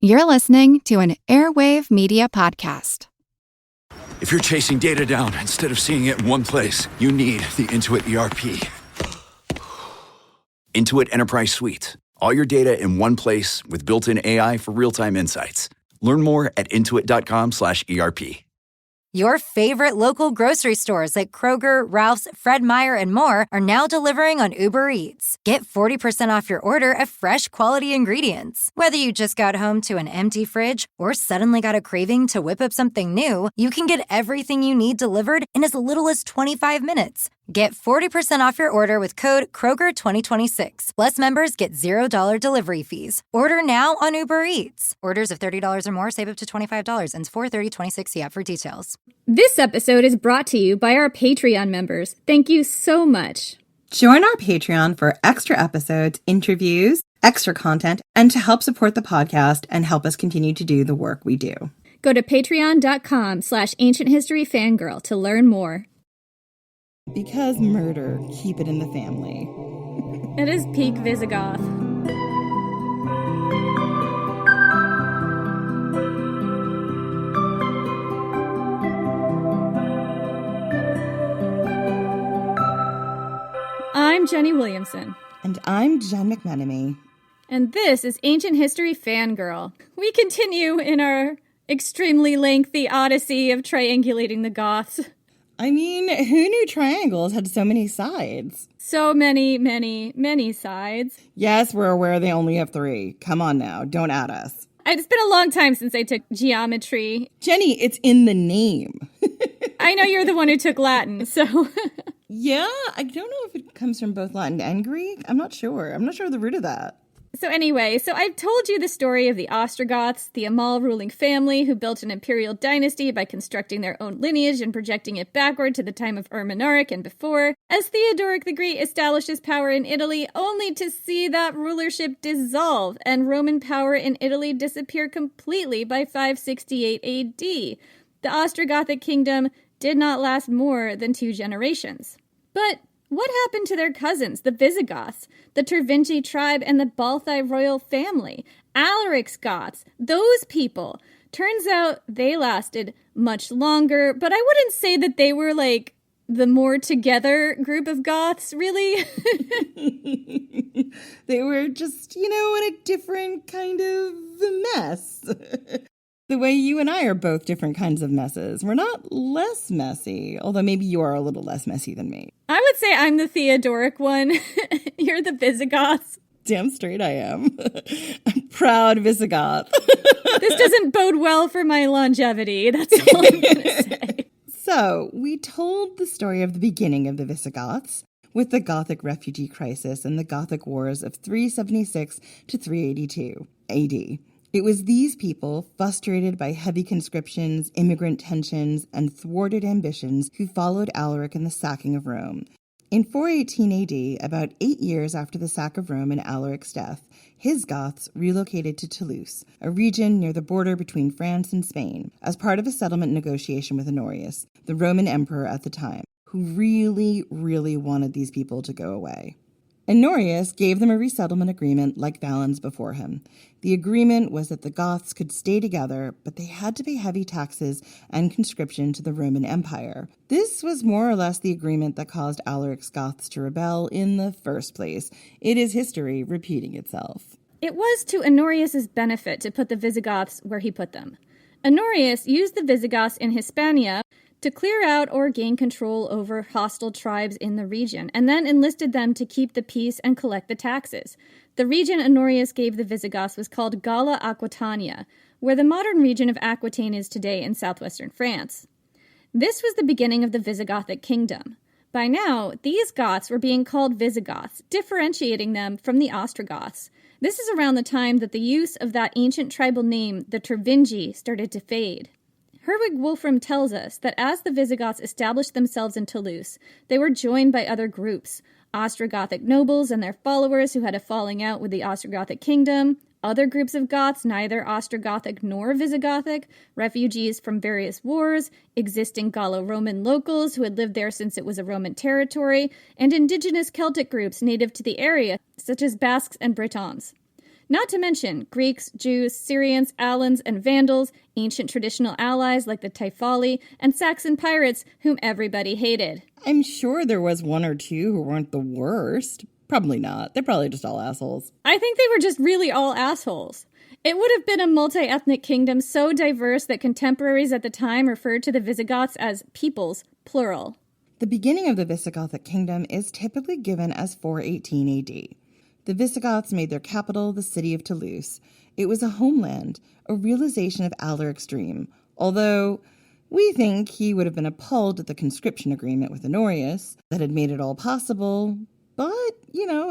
You're listening to an Airwave Media Podcast. If you're chasing data down instead of seeing it in one place, you need the Intuit ERP. Intuit Enterprise Suite. All your data in one place with built-in AI for real-time insights. Learn more at intuit.com/ERP. Your favorite local grocery stores like Kroger, Ralph's, Fred Meyer, and more are now delivering on Uber Eats. Get 40% off your order of fresh, quality ingredients. Whether you just got home to an empty fridge or suddenly got a craving to whip up something new, you can get everything you need delivered in as little as 25 minutes. Get 40% off your order with code Kroger2026. Plus, members get $0 delivery fees. Order now on Uber Eats. Orders of $30 or more save up to $25. Ends 4/30/26. See app for details. This episode is brought to you by our Patreon members. Thank you so much. Join our Patreon for extra episodes, interviews, extra content, and to help support the podcast and help us continue to do the work we do. Go to patreon.com/ancienthistoryfangirl to learn more. Because murder, keep it in the family. It is peak Visigoth. I'm Jenny Williamson. And I'm Jen McMenemy. And this is Ancient History Fangirl. We continue in our extremely lengthy odyssey of triangulating the Goths. I mean, who knew triangles had so many sides? So many sides. Yes, we're aware they only have 3. Come on now, don't add us. It's been a long time since I took geometry. Jenny, it's in the name. I know you're the one who took Latin, so... Yeah, I don't know if it comes from both Latin and Greek. I'm not sure of the root of that. So anyway, I've told you the story of the Ostrogoths, the Amal ruling family who built an imperial dynasty by constructing their own lineage and projecting it backward to the time of Alaric and before, as Theodoric the Great established his power in Italy, only to see that rulership dissolve and Roman power in Italy disappear completely by 568 AD. The Ostrogothic kingdom did not last more than 2 generations. But what happened to their cousins, the Visigoths, the Tervingii tribe, and the Balthi royal family? Alaric's Goths, those people. Turns out they lasted much longer, but I wouldn't say that they were like the more together group of Goths, really. They were just, in a different kind of mess. The way you and I are both different kinds of messes. We're not less messy, although maybe you are a little less messy than me. I would say I'm the Theodoric one. You're the Visigoths. Damn straight I am. I'm proud Visigoth. This doesn't bode well for my longevity. That's all I'm going to say. So, we told the story of the beginning of the Visigoths with the Gothic refugee crisis and the Gothic wars of 376 to 382 AD. It was these people, frustrated by heavy conscriptions, immigrant tensions, and thwarted ambitions, who followed Alaric in the sacking of Rome. In 418 AD, about 8 years after the sack of Rome and Alaric's death, his Goths relocated to Toulouse, a region near the border between France and Spain, as part of a settlement negotiation with Honorius, the Roman emperor at the time, who really wanted these people to go away. Honorius gave them a resettlement agreement like Valens before him. The agreement was that the Goths could stay together, but they had to pay heavy taxes and conscription to the Roman Empire. This was more or less the agreement that caused Alaric's Goths to rebel in the first place. It is history repeating itself. It was to Honorius' benefit to put the Visigoths where he put them. Honorius used the Visigoths in Hispania to clear out or gain control over hostile tribes in the region, and then enlisted them to keep the peace and collect the taxes. The region Honorius gave the Visigoths was called Galla Aquitania, where the modern region of Aquitaine is today in southwestern France. This was the beginning of the Visigothic kingdom. By now, these Goths were being called Visigoths, differentiating them from the Ostrogoths. This is around the time that the use of that ancient tribal name, the Tervingii, started to fade. Herwig Wolfram tells us that as the Visigoths established themselves in Toulouse, they were joined by other groups, Ostrogothic nobles and their followers who had a falling out with the Ostrogothic kingdom, other groups of Goths, neither Ostrogothic nor Visigothic, refugees from various wars, existing Gallo-Roman locals who had lived there since it was a Roman territory, and indigenous Celtic groups native to the area, such as Basques and Bretons. Not to mention Greeks, Jews, Syrians, Alans, and Vandals, ancient traditional allies like the Typhali, and Saxon pirates whom everybody hated. I'm sure there was one or two who weren't the worst. Probably not. They're probably just all assholes. I think they were just really all assholes. It would have been a multi-ethnic kingdom so diverse that contemporaries at the time referred to the Visigoths as peoples, plural. The beginning of the Visigothic kingdom is typically given as 418 AD. The Visigoths made their capital the city of Toulouse. It was a homeland, a realization of Alaric's dream, although we think he would have been appalled at the conscription agreement with Honorius that had made it all possible. But,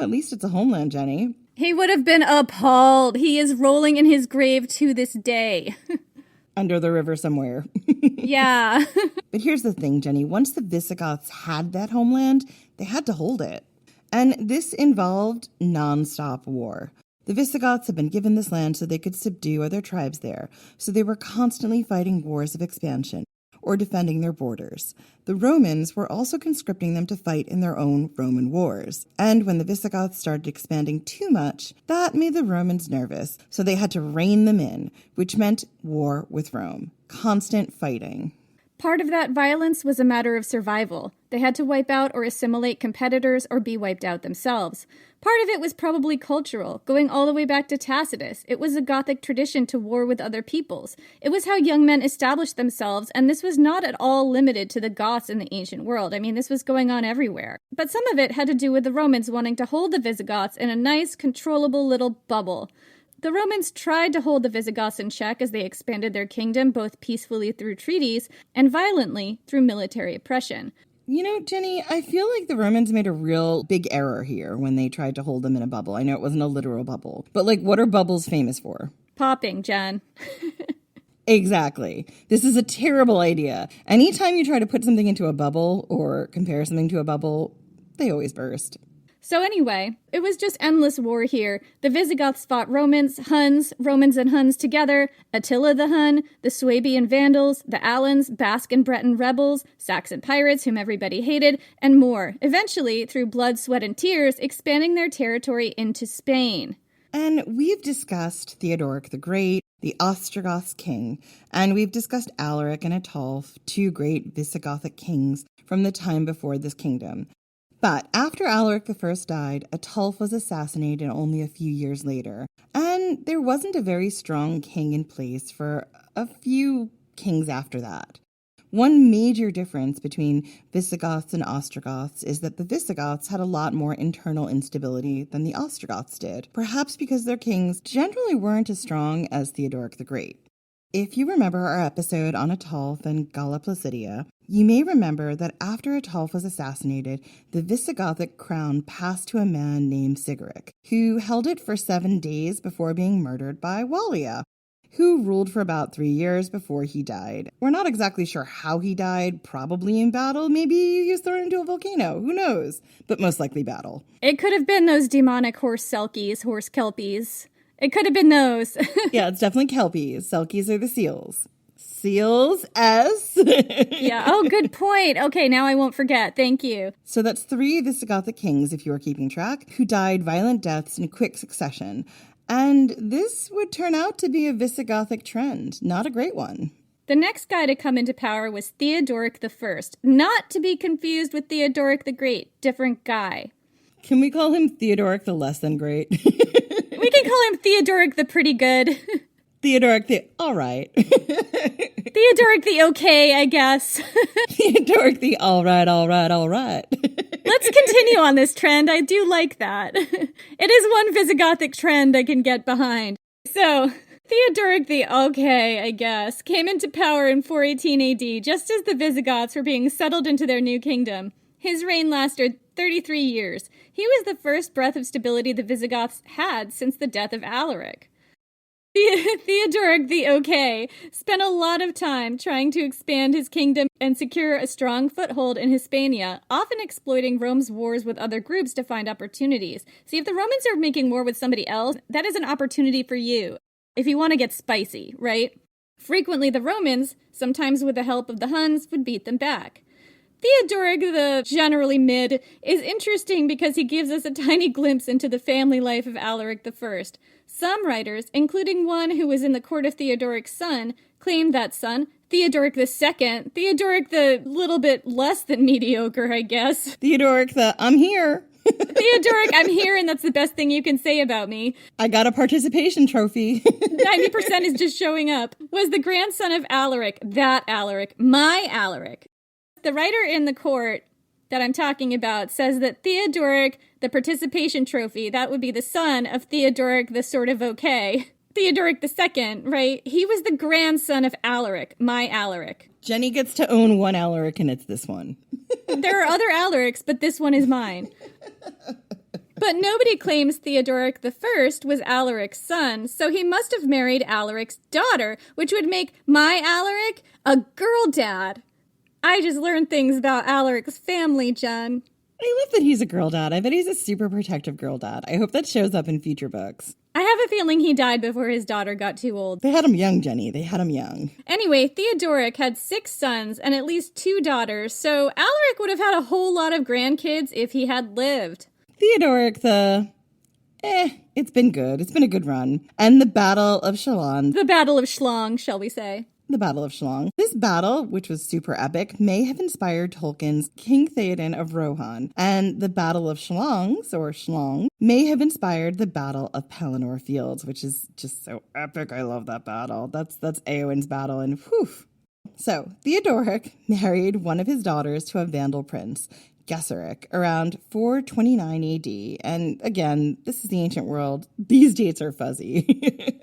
at least it's a homeland, Jenny. He would have been appalled. He is rolling in his grave to this day. Under the river somewhere. Yeah. But here's the thing, Jenny. Once the Visigoths had that homeland, they had to hold it. And this involved non-stop war. The Visigoths had been given this land so they could subdue other tribes there, so they were constantly fighting wars of expansion or defending their borders. The Romans were also conscripting them to fight in their own Roman wars. And when the Visigoths started expanding too much, that made the Romans nervous, so they had to rein them in, which meant war with Rome. Constant fighting. Part of that violence was a matter of survival. They had to wipe out or assimilate competitors or be wiped out themselves. Part of it was probably cultural, going all the way back to Tacitus. It was a Gothic tradition to war with other peoples. It was how young men established themselves, and this was not at all limited to the Goths in the ancient world. I mean, this was going on everywhere. But some of it had to do with the Romans wanting to hold the Visigoths in a nice, controllable little bubble. The Romans tried to hold the Visigoths in check as they expanded their kingdom both peacefully through treaties and violently through military oppression. Jenny, I feel like the Romans made a real big error here when they tried to hold them in a bubble. I know it wasn't a literal bubble, but what are bubbles famous for? Popping, Jen. Exactly. This is a terrible idea. Anytime you try to put something into a bubble or compare something to a bubble, they always burst. So anyway, it was just endless war here. The Visigoths fought Romans, Huns, Romans and Huns together, Attila the Hun, the Swabian Vandals, the Alans, Basque and Breton rebels, Saxon pirates whom everybody hated, and more. Eventually, through blood, sweat, and tears, expanding their territory into Spain. And we've discussed Theodoric the Great, the Ostrogoths king, and we've discussed Alaric and Ataulf, two great Visigothic kings from the time before this kingdom. But after Alaric I died, Ataulf was assassinated only a few years later, and there wasn't a very strong king in place for a few kings after that. One major difference between Visigoths and Ostrogoths is that the Visigoths had a lot more internal instability than the Ostrogoths did, perhaps because their kings generally weren't as strong as Theodoric the Great. If you remember our episode on Ataulf and Galla Placidia, you may remember that after Ataulf was assassinated, the Visigothic crown passed to a man named Sigaric, who held it for 7 days before being murdered by Wallia, who ruled for about 3 years before he died. We're not exactly sure how he died, probably in battle, maybe he was thrown into a volcano, who knows, but most likely battle. It could have been those demonic horse kelpies. It could have been those. Yeah, it's definitely kelpies. Selkies are the seals. Seals, S. Yeah, oh, good point. Okay, now I won't forget. Thank you. So that's 3 Visigothic kings, if you are keeping track, who died violent deaths in quick succession. And this would turn out to be a Visigothic trend. Not a great one. The next guy to come into power was Theodoric I, not to be confused with Theodoric the Great, different guy. Can we call him Theodoric the less than great? We can call him Theodoric the pretty good. Theodoric the all right. Theodoric the okay, I guess. Theodoric the all right. Let's continue on this trend. I do like that. It is one Visigothic trend I can get behind. So, Theodoric the okay, I guess, came into power in 418 AD, just as the Visigoths were being settled into their new kingdom. His reign lasted 33 years. He was the first breath of stability the Visigoths had since the death of Alaric. Theodoric the Okay spent a lot of time trying to expand his kingdom and secure a strong foothold in Hispania, often exploiting Rome's wars with other groups to find opportunities. See, if the Romans are making war with somebody else, that is an opportunity for you, if you want to get spicy, right? Frequently the Romans, sometimes with the help of the Huns, would beat them back. Theodoric the generally mid is interesting because he gives us a tiny glimpse into the family life of Alaric I. Some writers, including one who was in the court of Theodoric's son, claimed that son, Theodoric II, Theodoric the little bit less than mediocre, I guess. Theodoric the, I'm here. Theodoric, I'm here, and that's the best thing you can say about me. I got a participation trophy. 90% is just showing up. Was the grandson of Alaric, that Alaric, my Alaric. The writer in the court that I'm talking about says that Theodoric, the participation trophy, that would be the son of Theodoric the sort of okay. Theodoric II, right? He was the grandson of Alaric, my Alaric. Jenny gets to own one Alaric, and it's this one. There are other Alarics, but this one is mine. But nobody claims Theodoric I was Alaric's son, so he must have married Alaric's daughter, which would make my Alaric a girl dad. I just learned things about Alaric's family, Jen. I love that he's a girl dad. I bet he's a super protective girl dad. I hope that shows up in future books. I have a feeling he died before his daughter got too old. They had him young, Jenny. They had him young. Anyway, Theodoric had 6 sons and at least 2 daughters, so Alaric would have had a whole lot of grandkids if he had lived. Theodoric it's been good. It's been a good run. And the Battle of Shalon. The Battle of Schlong, shall we say. The Battle of Shalon. This battle, which was super epic, may have inspired Tolkien's King Theoden of Rohan, and the Battle of Shlong, may have inspired the Battle of Pelennor Fields, which is just so epic. I love that battle. That's Eowyn's battle, and whew. So, Theodoric married one of his daughters to a Vandal prince, Gesseric, around 429 AD, and again, this is the ancient world. These dates are fuzzy.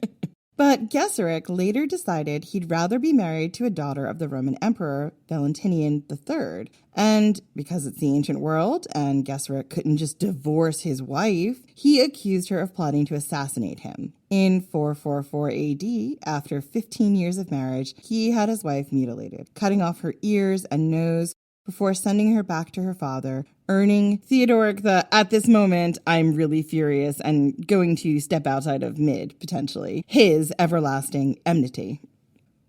But Gesseric later decided he'd rather be married to a daughter of the Roman Emperor Valentinian III. And because it's the ancient world and Gesseric couldn't just divorce his wife, he accused her of plotting to assassinate him. In 444 AD, after 15 years of marriage, he had his wife mutilated, cutting off her ears and nose before sending her back to her father, earning Theodoric the, at this moment, I'm really furious and going to step outside of mid, potentially, his everlasting enmity.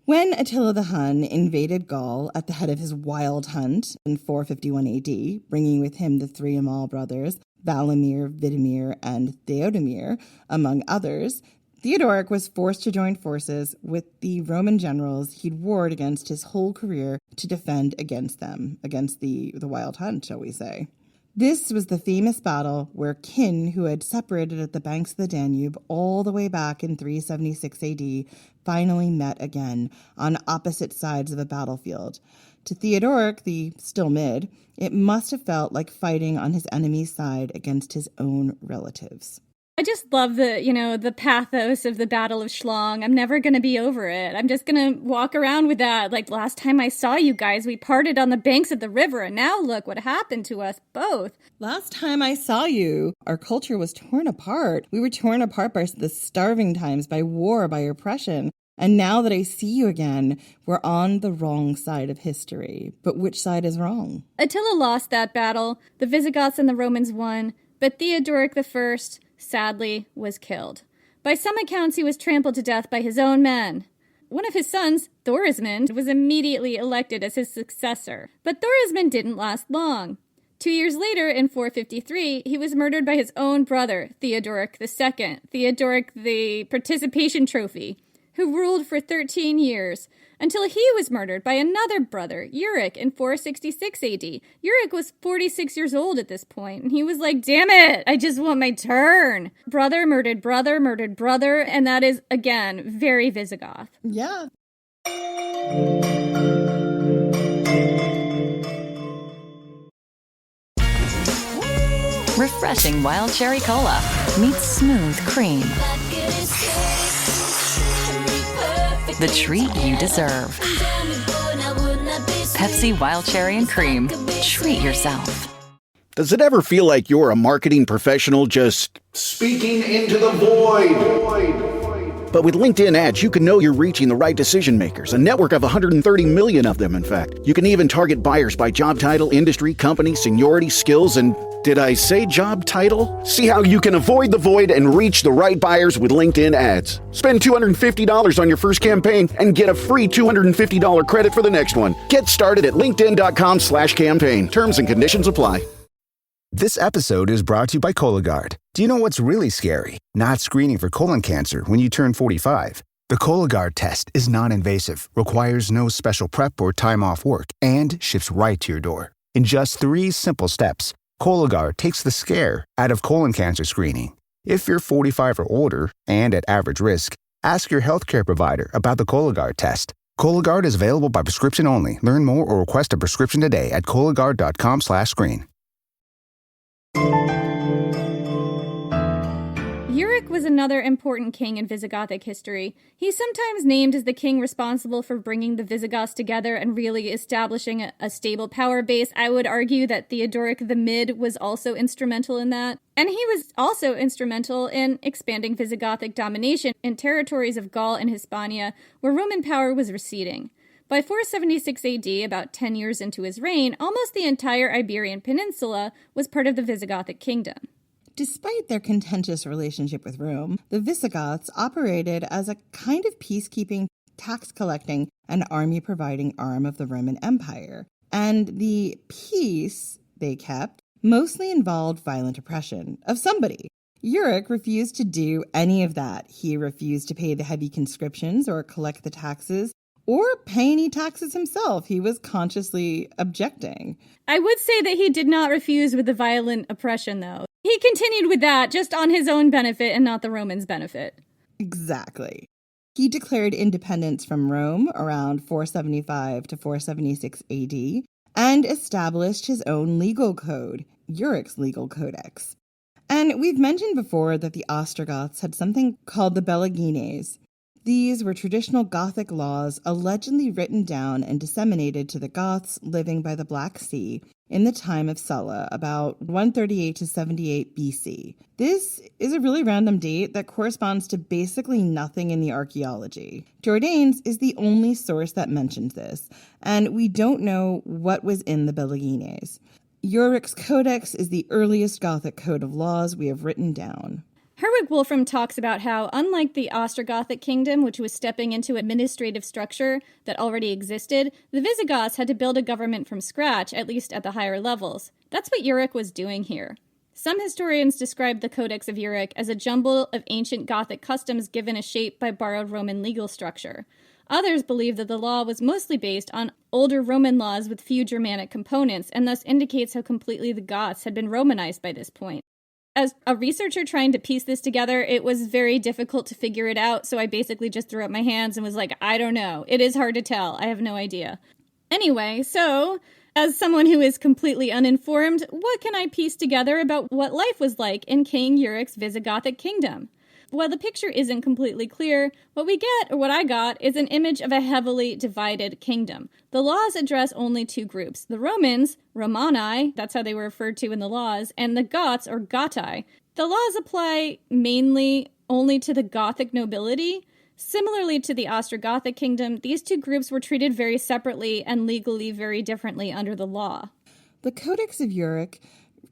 When Attila the Hun invaded Gaul at the head of his wild hunt in 451 AD, bringing with him the 3 Amal brothers, Valimir, Vidimir, and Theodomir, among others, Theodoric was forced to join forces with the Roman generals he'd warred against his whole career to defend against them, against the wild hunt, shall we say. This was the famous battle where kin who had separated at the banks of the Danube all the way back in 376 AD finally met again on opposite sides of a battlefield. To Theodoric, the still mid, it must have felt like fighting on his enemy's side against his own relatives. I just love the pathos of the Battle of Schlong. I'm never going to be over it. I'm just going to walk around with that. Like, last time I saw you guys, we parted on the banks of the river, and now look what happened to us both. Last time I saw you, our culture was torn apart. We were torn apart by the starving times, by war, by oppression. And now that I see you again, we're on the wrong side of history. But which side is wrong? Attila lost that battle. The Visigoths and the Romans won. But Theodoric I, sadly, was killed. By some accounts, he was trampled to death by his own men. One of his sons, Thorismund, was immediately elected as his successor. But Thorismund didn't last long. 2 years later, in 453, he was murdered by his own brother, Theodoric II, Theodoric the Participation Trophy, who ruled for 13 years, until he was murdered by another brother, Euric, in 466 AD. Euric was 46 years old at this point, and he was like, damn it, I just want my turn. Brother murdered brother, and that is, again, very Visigoth. Yeah. Refreshing wild cherry cola meets smooth cream. The treat you deserve. Pepsi Wild Cherry and Cream. Treat yourself. Does it ever feel like you're a marketing professional just speaking into the void? But with LinkedIn ads, you can know you're reaching the right decision makers, a network of 130 million of them, in fact. You can even target buyers by job title, industry, company, seniority, skills, and did I say job title? See how you can avoid the void and reach the right buyers with LinkedIn ads. Spend $250 on your first campaign and get a free $250 credit for the next one. Get started at linkedin.com/campaign. Terms and conditions apply. This episode is brought to you by Cologuard. Do you know what's really scary? Not screening for colon cancer when you turn 45. The Cologuard test is non-invasive, requires no special prep or time off work, and ships right to your door. In just 3 simple steps, Cologuard takes the scare out of colon cancer screening. If you're 45 or older and at average risk, ask your healthcare provider about the Cologuard test. Cologuard is available by prescription only. Learn more or request a prescription today at Cologuard.com/screen. Uric was another important king in Visigothic history. He's sometimes named as the king responsible for bringing the Visigoths together and really establishing a stable power base. I would argue that Theodoric the Mid was also instrumental in that. And he was also instrumental in expanding Visigothic domination in territories of Gaul and Hispania, where Roman power was receding. By 476 AD, about 10 years into his reign, almost the entire Iberian Peninsula was part of the Visigothic kingdom. Despite their contentious relationship with Rome, the Visigoths operated as a kind of peacekeeping, tax-collecting, and army-providing arm of the Roman Empire. And the peace they kept mostly involved violent oppression of somebody. Uric refused to do any of that. He refused to pay the heavy conscriptions or collect the taxes, or pay any taxes himself. He was consciously objecting. I would say that he did not refuse with the violent oppression, though. He continued with that just on his own benefit and not the Romans' benefit. Exactly. He declared independence from Rome around 475 to 476 AD and established his own legal code, Uric's legal codex. And we've mentioned before that the Ostrogoths had something called the Belagines. These were traditional Gothic laws allegedly written down and disseminated to the Goths living by the Black Sea in the time of Sulla, about 138 to 78 BC. This is a really random date that corresponds to basically nothing in the archaeology. Jordanes is the only source that mentions this, and we don't know what was in the Belagines. Uric's Codex is the earliest Gothic code of laws we have written down. Herwig Wolfram talks about how, unlike the Ostrogothic kingdom, which was stepping into administrative structure that already existed, the Visigoths had to build a government from scratch, at least at the higher levels. That's what Uric was doing here. Some historians describe the Codex of Uric as a jumble of ancient Gothic customs given a shape by borrowed Roman legal structure. Others believe that the law was mostly based on older Roman laws with few Germanic components, and thus indicates how completely the Goths had been Romanized by this point. As a researcher trying to piece this together, it was very difficult to figure it out, so I basically just threw up my hands and was like, I don't know. It is hard to tell. I have no idea. Anyway, so, as someone who is completely uninformed, what can I piece together about what life was like in King Uric's Visigothic kingdom? While the picture isn't completely clear, what we get, or what I got, is an image of a heavily divided kingdom. The laws address only 2 groups. The Romans, Romani, that's how they were referred to in the laws, and the Goths, or Gothi. The laws apply mainly only to the Gothic nobility. Similarly to the Ostrogothic kingdom, these 2 groups were treated very separately and legally very differently under the law. The Codex of Uric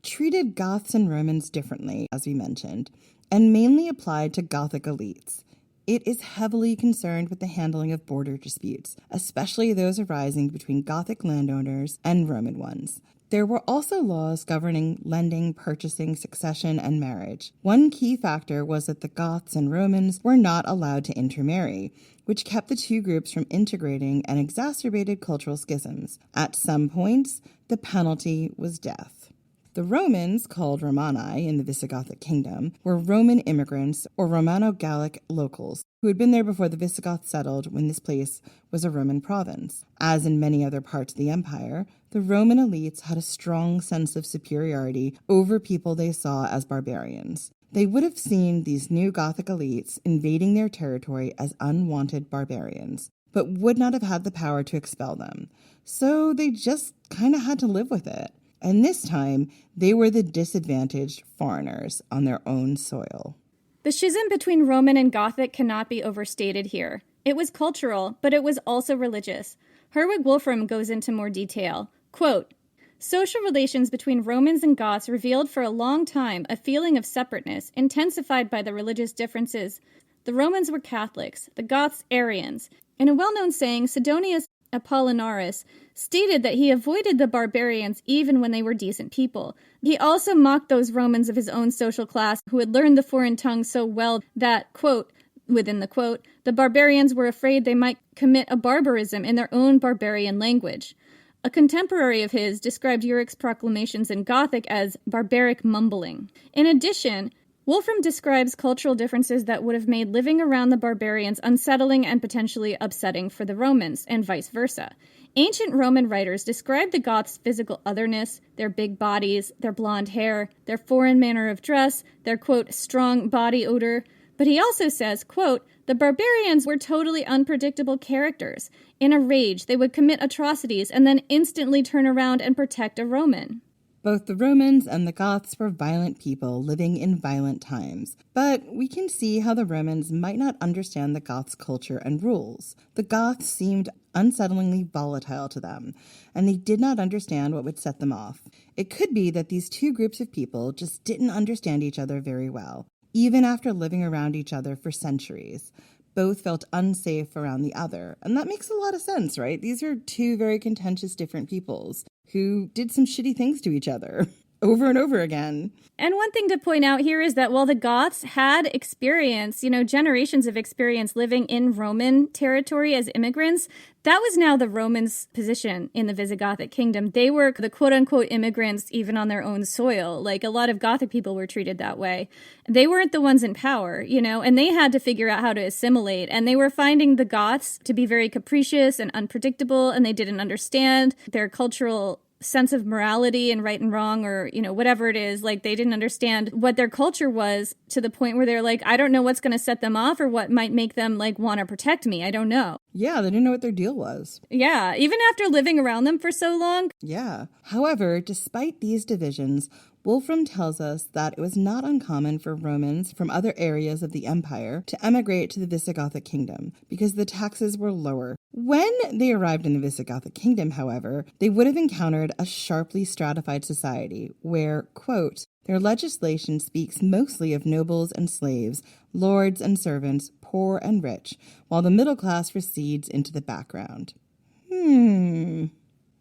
treated Goths and Romans differently, as we mentioned, and mainly applied to Gothic elites. It is heavily concerned with the handling of border disputes, especially those arising between Gothic landowners and Roman ones. There were also laws governing lending, purchasing, succession, and marriage. One key factor was that the Goths and Romans were not allowed to intermarry, which kept the 2 groups from integrating and exacerbated cultural schisms. At some points, the penalty was death. The Romans, called Romani in the Visigothic kingdom, were Roman immigrants or Romano-Gallic locals who had been there before the Visigoths settled when this place was a Roman province. As in many other parts of the empire, the Roman elites had a strong sense of superiority over people they saw as barbarians. They would have seen these new Gothic elites invading their territory as unwanted barbarians, but would not have had the power to expel them. So they just kind of had to live with it. And this time, they were the disadvantaged foreigners on their own soil. The schism between Roman and Gothic cannot be overstated here. It was cultural, but it was also religious. Herwig Wolfram goes into more detail. Quote, social relations between Romans and Goths revealed for a long time a feeling of separateness, intensified by the religious differences. The Romans were Catholics, the Goths Arians. In a well-known saying, Sidonius, Apollinaris, stated that he avoided the barbarians even when they were decent people. He also mocked those Romans of his own social class who had learned the foreign tongue so well that, quote, within the quote, the barbarians were afraid they might commit a barbarism in their own barbarian language. A contemporary of his described Euric's proclamations in Gothic as barbaric mumbling. In addition, Wolfram describes cultural differences that would have made living around the barbarians unsettling and potentially upsetting for the Romans, and vice versa. Ancient Roman writers described the Goths' physical otherness, their big bodies, their blonde hair, their foreign manner of dress, their, quote, strong body odor. But he also says, quote, the barbarians were totally unpredictable characters. In a rage, they would commit atrocities and then instantly turn around and protect a Roman. Both the Romans and the Goths were violent people living in violent times, but we can see how the Romans might not understand the Goths' culture and rules. The Goths seemed unsettlingly volatile to them, and they did not understand what would set them off. It could be that these two groups of people just didn't understand each other very well, even after living around each other for centuries. Both felt unsafe around the other, and that makes a lot of sense, right? These are two very contentious different peoples who did some shitty things to each other over and over again. And one thing to point out here is that while the Goths had experience, generations of experience living in Roman territory as immigrants, that was now the Romans' position in the Visigothic kingdom. They were the quote-unquote immigrants even on their own soil. Like, a lot of Gothic people were treated that way. They weren't the ones in power, and they had to figure out how to assimilate. And they were finding the Goths to be very capricious and unpredictable, and they didn't understand their cultural sense of morality and right and wrong, or whatever it is. Like, they didn't understand what their culture was, to the point where they're like, I don't know what's going to set them off or what might make them want to protect me. I don't know. Yeah, they didn't know what their deal was. Yeah, even after living around them for so long. Yeah. However, despite these divisions, Wolfram tells us that it was not uncommon for Romans from other areas of the empire to emigrate to the Visigothic kingdom because the taxes were lower. When they arrived in the Visigothic kingdom, however, they would have encountered a sharply stratified society where, quote, their legislation speaks mostly of nobles and slaves, lords and servants, poor and rich, while the middle class recedes into the background.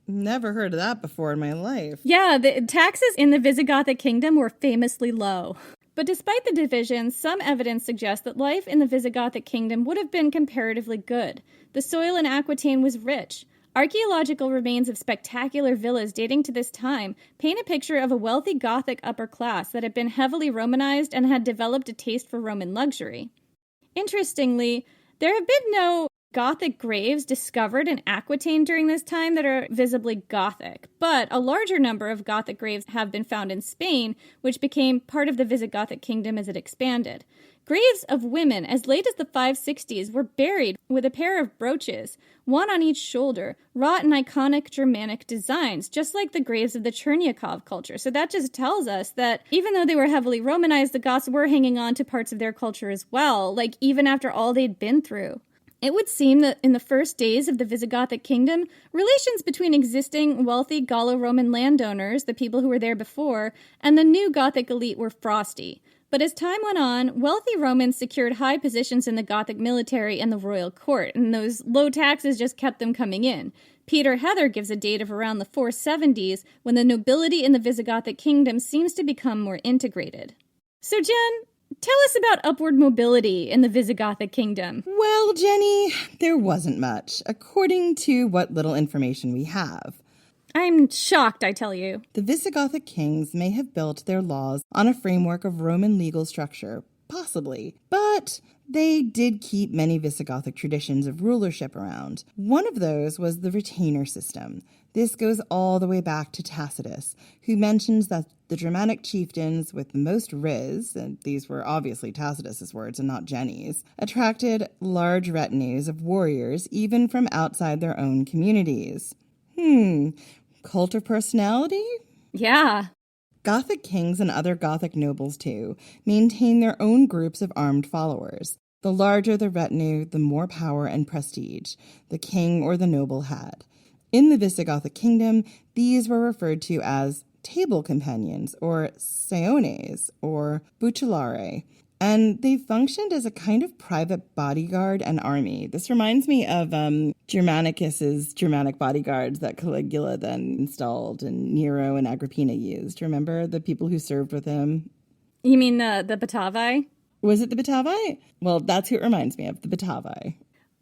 Never heard of that before in my life. Yeah, the taxes in the Visigothic kingdom were famously low. But despite the divisions, some evidence suggests that life in the Visigothic kingdom would have been comparatively good. The soil in Aquitaine was rich. Archaeological remains of spectacular villas dating to this time paint a picture of a wealthy Gothic upper class that had been heavily Romanized and had developed a taste for Roman luxury. Interestingly, there have been no Gothic graves discovered in Aquitaine during this time that are visibly Gothic, but a larger number of Gothic graves have been found in Spain, which became part of the Visigothic kingdom as it expanded. Graves of women as late as the 560s were buried with a pair of brooches, one on each shoulder, wrought in iconic Germanic designs, just like the graves of the Cherniakov culture. So that just tells us that even though they were heavily Romanized, the Goths were hanging on to parts of their culture as well, even after all they'd been through. It would seem that in the first days of the Visigothic kingdom, relations between existing wealthy Gallo-Roman landowners, the people who were there before, and the new Gothic elite were frosty. But as time went on, wealthy Romans secured high positions in the Gothic military and the royal court, and those low taxes just kept them coming in. Peter Heather gives a date of around the 470s, when the nobility in the Visigothic kingdom seems to become more integrated. So Jen, tell us about upward mobility in the Visigothic kingdom. Well, Jenny, there wasn't much, according to what little information we have. I'm shocked, I tell you. The Visigothic kings may have built their laws on a framework of Roman legal structure, possibly, but they did keep many Visigothic traditions of rulership around. One of those was the retainer system. This goes all the way back to Tacitus, who mentions that the Germanic chieftains with the most riz, and these were obviously Tacitus's words and not Jenny's, attracted large retinues of warriors even from outside their own communities. Cult of personality? Yeah. Gothic kings and other Gothic nobles, too, maintain their own groups of armed followers. The larger the retinue, the more power and prestige the king or the noble had. In the Visigothic kingdom, these were referred to as table companions, or seones, or bucellare, And they functioned as a kind of private bodyguard and army. This reminds me of Germanicus's Germanic bodyguards that Caligula then installed and Nero and Agrippina used. Remember the people who served with him? You mean the Batavi? Was it the Batavi? Well, that's who it reminds me of, the Batavi.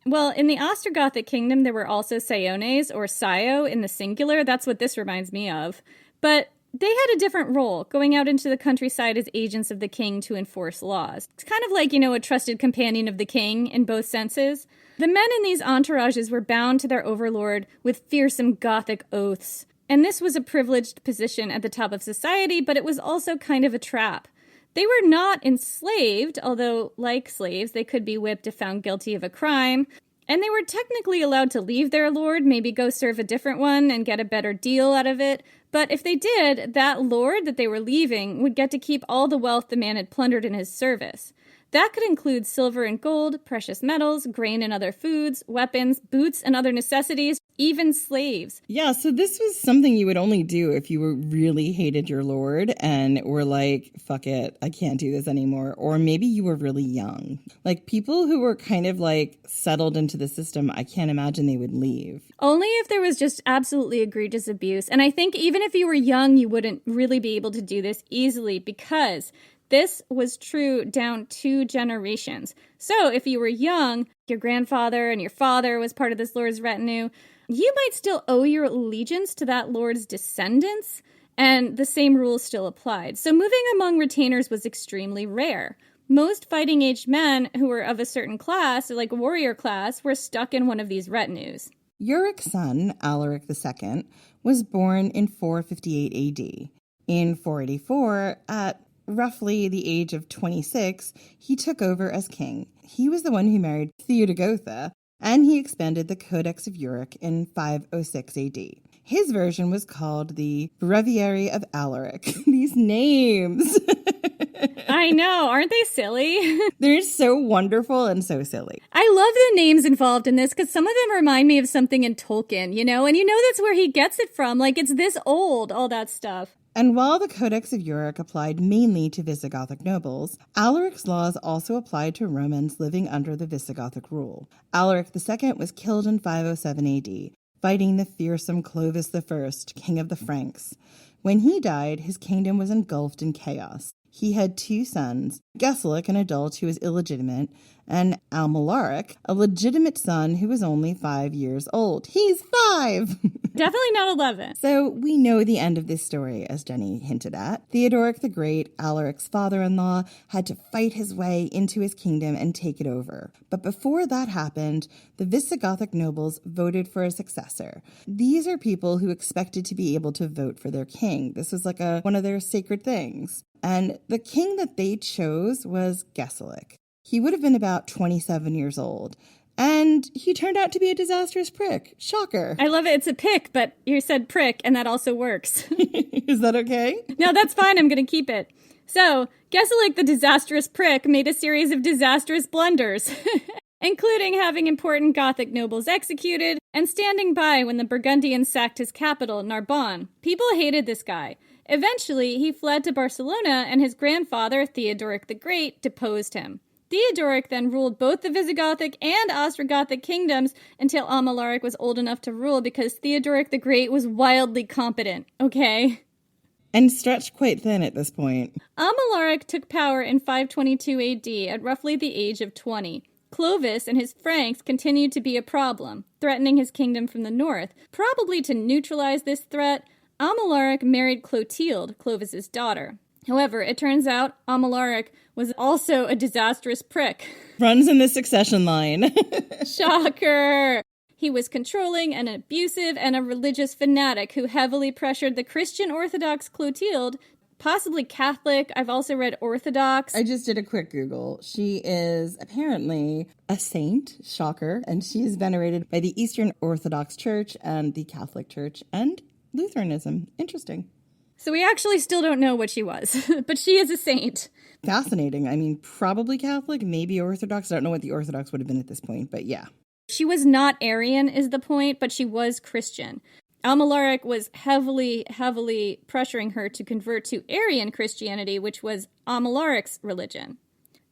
Well, in the Ostrogothic kingdom, there were also Siones, or Sio in the singular. That's what this reminds me of. But they had a different role, going out into the countryside as agents of the king to enforce laws. It's kind of like, a trusted companion of the king in both senses. The men in these entourages were bound to their overlord with fearsome Gothic oaths. And this was a privileged position at the top of society, but it was also kind of a trap. They were not enslaved, although, like slaves, they could be whipped if found guilty of a crime. And they were technically allowed to leave their lord, maybe go serve a different one and get a better deal out of it. But if they did, that lord that they were leaving would get to keep all the wealth the man had plundered in his service. That could include silver and gold, precious metals, grain and other foods, weapons, boots and other necessities, even slaves. Yeah, so this was something you would only do if you really hated your lord and were like, fuck it, I can't do this anymore. Or maybe you were really young. Like people who were kind of like settled into the system, I can't imagine they would leave. Only if there was just absolutely egregious abuse. And I think even if you were young, you wouldn't really be able to do this easily because this was true down 2 generations. So if you were young, your grandfather and your father was part of this lord's retinue, you might still owe your allegiance to that lord's descendants, and the same rules still applied. So moving among retainers was extremely rare. Most fighting-aged men who were of a certain class, like warrior class, were stuck in one of these retinues. Uric's son, Alaric II, was born in 458 AD. In 484, at roughly the age of 26, he took over as king. He was the one who married Theodogotha, and he expanded the Codex of Uric in 506 AD. His version was called the Breviary of Alaric. These names! I know, aren't they silly? They're so wonderful and so silly. I love the names involved in this because some of them remind me of something in Tolkien, and that's where he gets it from. Like, it's this old, all that stuff. And while the Codex of Uric applied mainly to Visigothic nobles, Alaric's laws also applied to Romans living under the Visigothic rule. Alaric II was killed in 507 AD, fighting the fearsome Clovis I, king of the Franks. When he died, his kingdom was engulfed in chaos. He had 2 sons, Gesalic, an adult who was illegitimate, and Alaric, a legitimate son who was only 5 years old. He's 5! Definitely not 11. So we know the end of this story, as Jenny hinted at. Theodoric the Great, Alaric's father-in-law, had to fight his way into his kingdom and take it over. But before that happened, the Visigothic nobles voted for a successor. These are people who expected to be able to vote for their king. This was like one of their sacred things. And the king that they chose was Gesalic. He would have been about 27 years old. And he turned out to be a disastrous prick. Shocker. I love it. It's a pick, but you said prick, and that also works. Is that okay? No, that's fine. I'm going to keep it. So, Gesalic the disastrous prick made a series of disastrous blunders, including having important Gothic nobles executed and standing by when the Burgundians sacked his capital, Narbonne. People hated this guy. Eventually, he fled to Barcelona, and his grandfather, Theodoric the Great, deposed him. Theodoric then ruled both the Visigothic and Ostrogothic kingdoms until Alaric was old enough to rule because Theodoric the Great was wildly competent, okay? And stretched quite thin at this point. Alaric took power in 522 AD at roughly the age of 20. Clovis and his Franks continued to be a problem, threatening his kingdom from the north. Probably to neutralize this threat, Alaric married Clotilde, Clovis's daughter. However, it turns out Alaric was also a disastrous prick. Runs in the succession line. Shocker! He was controlling and abusive and a religious fanatic who heavily pressured the Christian Orthodox Clotilde, possibly Catholic. I've also read Orthodox. I just did a quick Google. She is apparently a saint, shocker, and she is venerated by the Eastern Orthodox Church and the Catholic Church and Lutheranism. Interesting. So we actually still don't know what she was, but she is a saint. Fascinating. I mean, probably Catholic, maybe Orthodox. I don't know what the Orthodox would have been at this point, but yeah. She was not Arian is the point, but she was Christian. Alaric was heavily pressuring her to convert to Arian Christianity, which was Amalric's religion.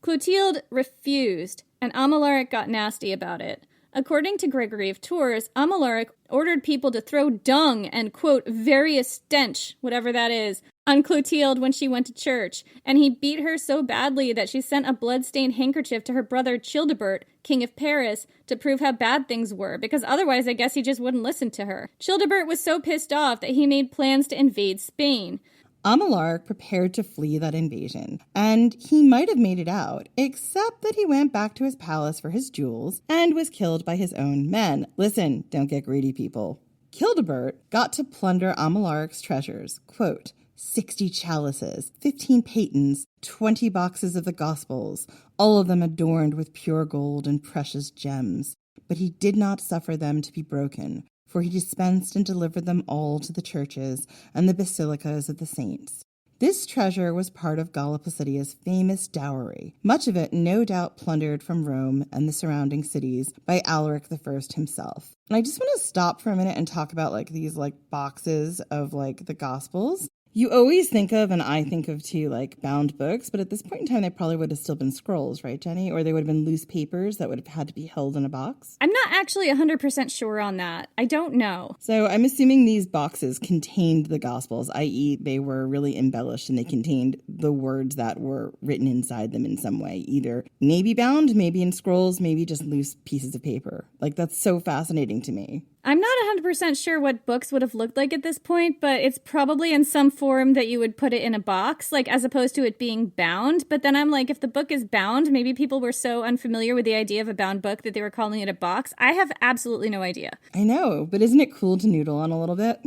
Clotilde refused, and Amalaric got nasty about it. According to Gregory of Tours, Amalaric ordered people to throw dung and, quote, various stench, whatever that is, on Clotilde when she went to church, and he beat her so badly that she sent a blood-stained handkerchief to her brother Childebert, king of Paris, to prove how bad things were, because otherwise I guess he just wouldn't listen to her. Childebert was so pissed off that he made plans to invade Spain. Amalaric prepared to flee that invasion, and he might have made it out, except that he went back to his palace for his jewels and was killed by his own men. Listen, don't get greedy, people. Childebert got to plunder Amalaric's treasures, quote, 60 chalices, 15 patens, 20 boxes of the Gospels, all of them adorned with pure gold and precious gems. But he did not suffer them to be broken, for he dispensed and delivered them all to the churches and the basilicas of the saints. This treasure was part of Galla Placidia's famous dowry, much of it no doubt plundered from Rome and the surrounding cities by Alaric I himself. And I just want to stop for a minute and talk about these boxes of the Gospels. You always think of, and I think of too, bound books, but at this point in time, they probably would have still been scrolls, right, Jenny? Or they would have been loose papers that would have had to be held in a box. I'm not actually 100% sure on that. I don't know. So I'm assuming these boxes contained the Gospels, i.e. they were really embellished and they contained the words that were written inside them in some way, either maybe bound, maybe in scrolls, maybe just loose pieces of paper. That's so fascinating to me. I'm not 100% sure what books would have looked like at this point, but it's probably in some form that you would put it in a box, as opposed to it being bound. But then I'm if the book is bound, maybe people were so unfamiliar with the idea of a bound book that they were calling it a box. I have absolutely no idea. I know, but isn't it cool to noodle on a little bit?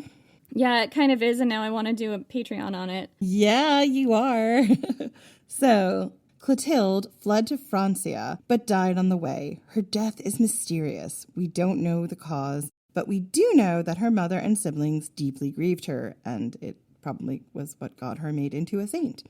Yeah, it kind of is, and now I want to do a Patreon on it. Yeah, you are. So Clotilde fled to Francia, but died on the way. Her death is mysterious. We don't know the cause. But we do know that her mother and siblings deeply grieved her, and it probably was what got her made into a saint.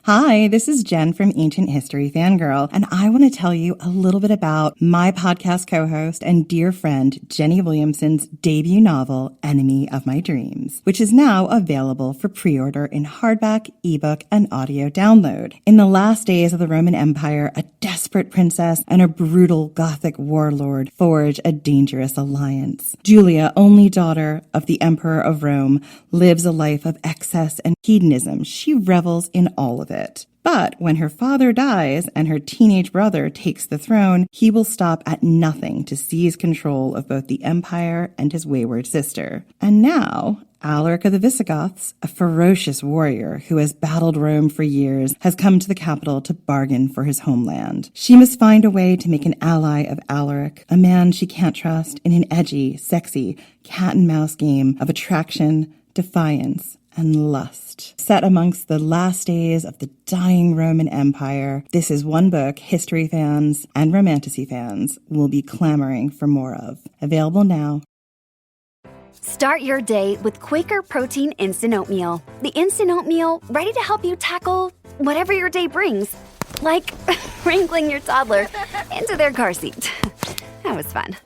Hi, this is Jen from Ancient History Fangirl, and I want to tell you a little bit about my podcast co-host and dear friend Jenny Williamson's debut novel, Enemy of My Dreams, which is now available for pre-order in hardback, ebook, and audio download. In the last days of the Roman Empire, a desperate princess and a brutal Gothic warlord forge a dangerous alliance. Julia, only daughter of the Emperor of Rome, lives a life of excess and hedonism. She revels in all of it. But when her father dies and her teenage brother takes the throne, he will stop at nothing to seize control of both the empire and his wayward sister. And now, Alaric of the Visigoths, a ferocious warrior who has battled Rome for years, has come to the capital to bargain for his homeland. She must find a way to make an ally of Alaric, a man she can't trust, in an edgy, sexy, cat-and-mouse game of attraction, defiance, and lust. Set amongst the last days of the dying Roman Empire, this is one book history fans and romantasy fans will be clamoring for more of. Available now. Start your day with Quaker Protein Instant Oatmeal. The instant oatmeal ready to help you tackle whatever your day brings. Like wrangling your toddler into their car seat. That was fun.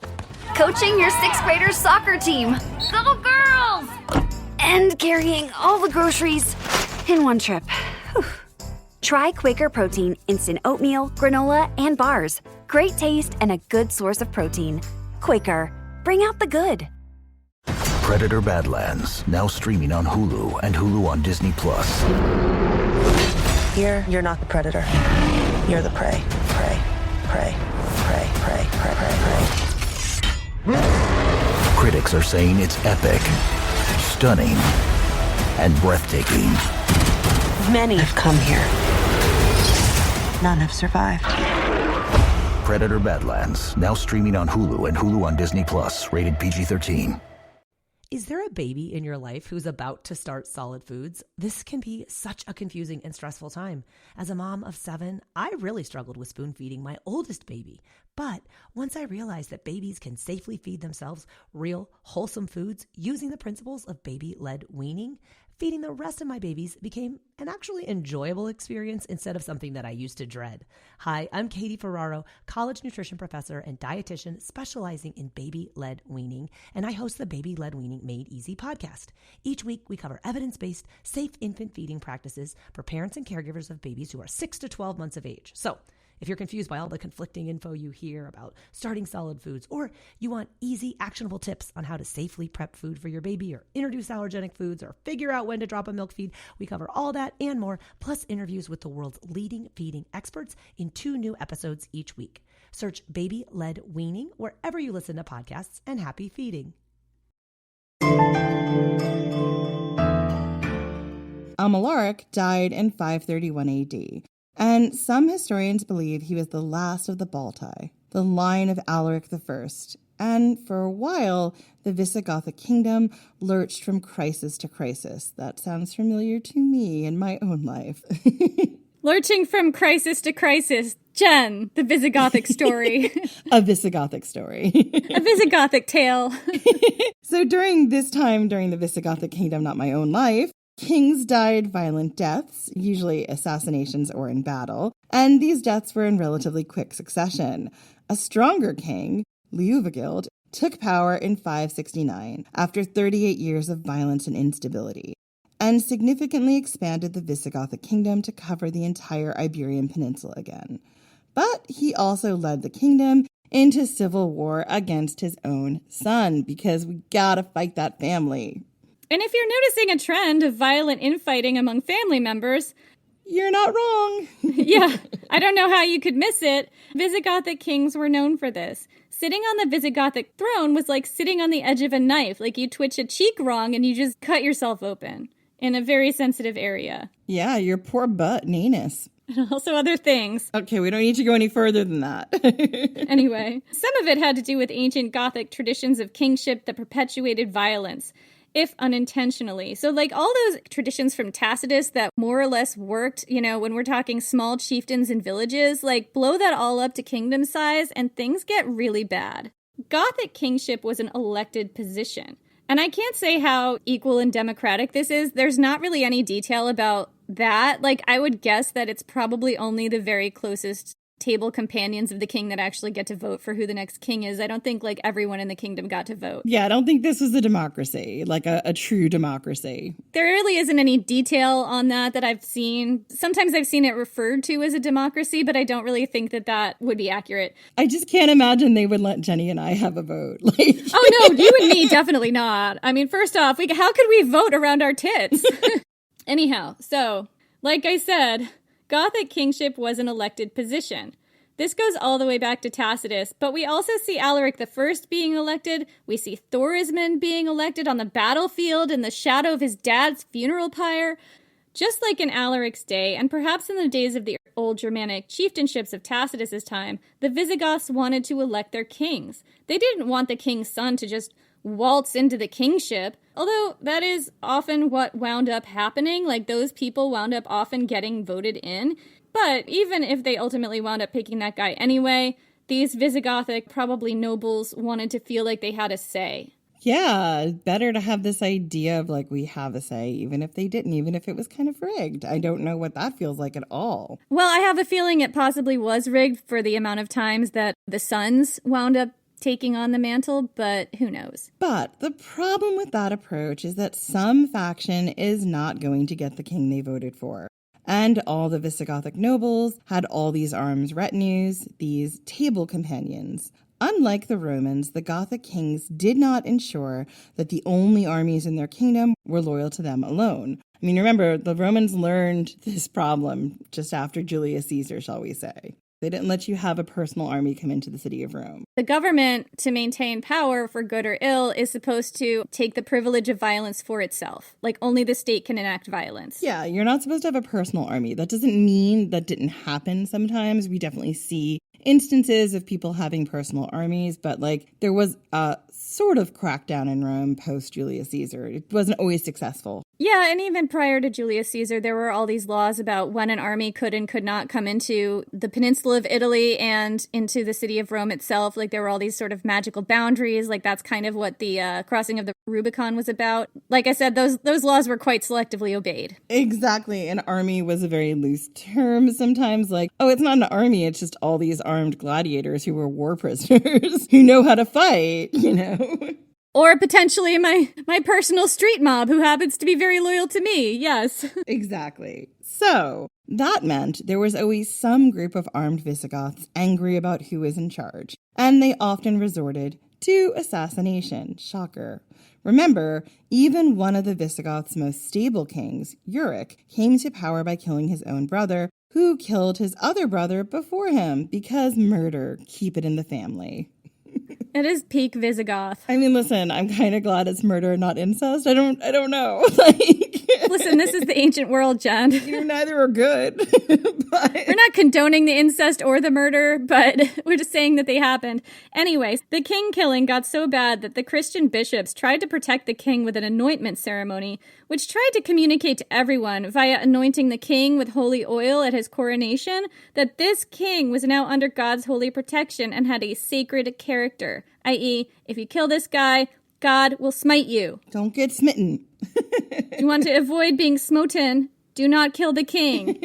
Coaching your 6th graders soccer team. Go girls! And carrying all the groceries in one trip. Whew. Try Quaker Protein Instant Oatmeal, granola, and bars. Great taste and a good source of protein. Quaker, bring out the good. Predator Badlands, now streaming on Hulu and Hulu on Disney+. Here, you're not the predator. You're the prey. Prey. Prey. Prey. Prey. Prey. Prey. Prey. Critics are saying it's epic, stunning, and breathtaking. Many have come here. None have survived. Predator Badlands, now streaming on Hulu and Hulu on Disney+, rated PG-13. Is there a baby in your life who's about to start solid foods? This can be such a confusing and stressful time. As a mom of 7, I really struggled with spoon feeding my oldest baby. But once I realized that babies can safely feed themselves real, wholesome foods using the principles of baby-led weaning, feeding the rest of my babies became an actually enjoyable experience instead of something that I used to dread. Hi, I'm Katie Ferraro, college nutrition professor and dietitian specializing in baby-led weaning, and I host the Baby-Led Weaning Made Easy podcast. Each week, we cover evidence-based, safe infant feeding practices for parents and caregivers of babies who are 6 to 12 months of age. So, if you're confused by all the conflicting info you hear about starting solid foods, or you want easy, actionable tips on how to safely prep food for your baby, or introduce allergenic foods, or figure out when to drop a milk feed, we cover all that and more, plus interviews with the world's leading feeding experts in 2 new episodes each week. Search Baby-Led Weaning wherever you listen to podcasts, and happy feeding. Alaric died in 531 AD. And some historians believe he was the last of the Balthi, the line of Alaric I. And for a while, the Visigothic kingdom lurched from crisis to crisis. That sounds familiar to me in my own life. Lurching from crisis to crisis. Jen, the Visigothic story. A Visigothic story. A Visigothic tale. So during the Visigothic kingdom, not my own life, kings died violent deaths, usually assassinations or in battle, and these deaths were in relatively quick succession. A stronger king, Liuvigild, took power in 569 after 38 years of violence and instability, and significantly expanded the Visigothic kingdom to cover the entire Iberian Peninsula again. But he also led the kingdom into civil war against his own son, because we gotta fight that family. And if you're noticing a trend of violent infighting among family members, you're not wrong. Yeah, I don't know how you could miss it. Visigothic kings were known for this. Sitting on the Visigothic throne was like sitting on the edge of a knife. Like you twitch a cheek wrong and you just cut yourself open in a very sensitive area. Yeah, your poor butt and anus. And also other things. Okay, we don't need to go any further than that. Anyway, some of it had to do with ancient Gothic traditions of kingship that perpetuated violence, if unintentionally. So like all those traditions from Tacitus that more or less worked, when we're talking small chieftains and villages, like blow that all up to kingdom size and things get really bad. Gothic kingship was an elected position. And I can't say how equal and democratic this is. There's not really any detail about that. Like I would guess that it's probably only the very closest table companions of the king that actually get to vote for who the next king is. I don't think like everyone in the kingdom got to vote. Yeah, I don't think this was a democracy, like a true democracy. There really isn't any detail on that I've seen. Sometimes I've seen it referred to as a democracy, but I don't really think that would be accurate. I just can't imagine they would let Jenny and I have a vote. Oh no, you and me, definitely not. I mean, first off, how could we vote around our tits? Anyhow, so, like I said, Gothic kingship was an elected position. This goes all the way back to Tacitus, but we also see Alaric I being elected. We see Thorismund being elected on the battlefield in the shadow of his dad's funeral pyre. Just like in Alaric's day, and perhaps in the days of the old Germanic chieftainships of Tacitus's time, the Visigoths wanted to elect their kings. They didn't want the king's son to just waltz into the kingship, although that is often what wound up happening. Like those people wound up often getting voted in. But even if they ultimately wound up picking that guy anyway, these Visigothic, probably nobles, wanted to feel like they had a say. Yeah, better to have this idea of like we have a say, even if they didn't, even if it was kind of rigged. I don't know what that feels like at all. Well, I have a feeling it possibly was rigged for the amount of times that the sons wound up taking on the mantle, but who knows? But the problem with that approach is that some faction is not going to get the king they voted for. And all the Visigothic nobles had all these armed retinues, these table companions. Unlike the Romans, the Gothic kings did not ensure that the only armies in their kingdom were loyal to them alone. I mean, remember, the Romans learned this problem just after Julius Caesar, shall we say. They didn't let you have a personal army come into the city of Rome. The government, to maintain power for good or ill, is supposed to take the privilege of violence for itself. Like, only the state can enact violence. Yeah, you're not supposed to have a personal army. That doesn't mean that didn't happen sometimes. We definitely see instances of people having personal armies, but, like, there was a sort of crackdown in Rome post Julius Caesar. It wasn't always successful. Yeah, and even prior to Julius Caesar, there were all these laws about when an army could and could not come into the peninsula of Italy and into the city of Rome itself. Like, there were all these sort of magical boundaries. Like, that's kind of what the crossing of the Rubicon was about. Like I said, those laws were quite selectively obeyed. Exactly. An army was a very loose term sometimes. Like, oh, it's not an army. It's just all these armed gladiators who were war prisoners who know how to fight, you know? Or potentially my personal street mob who happens to be very loyal to me, yes. Exactly. So that meant there was always some group of armed Visigoths angry about who was in charge, and they often resorted to assassination. Shocker. Remember, even one of the Visigoths' most stable kings, Alaric, came to power by killing his own brother, who killed his other brother before him, because murder, keep it in the family. It is peak Visigoth. I mean, listen, I'm kind of glad it's murder, not incest. I don't know. Like, listen, this is the ancient world, Jen. Neither are good. But... We're not condoning the incest or the murder, but we're just saying that they happened. Anyways, the king killing got so bad that the Christian bishops tried to protect the king with an anointment ceremony, which tried to communicate to everyone via anointing the king with holy oil at his coronation that this king was now under God's holy protection and had a sacred character, i.e., if you kill this guy, God will smite you. Don't get smitten. You want to avoid being smoten, do not kill the king.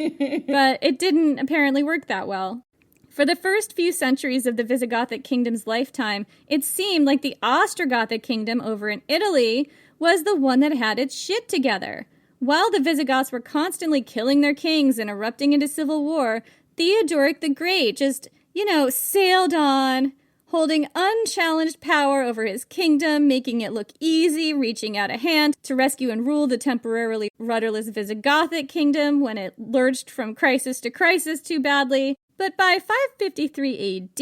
But it didn't apparently work that well. For the first few centuries of the Visigothic kingdom's lifetime, it seemed like the Ostrogothic kingdom over in Italy was the one that had its shit together. While the Visigoths were constantly killing their kings and erupting into civil war, Theodoric the Great just, sailed on, holding unchallenged power over his kingdom, making it look easy, reaching out a hand to rescue and rule the temporarily rudderless Visigothic kingdom when it lurched from crisis to crisis too badly. But by 553 AD,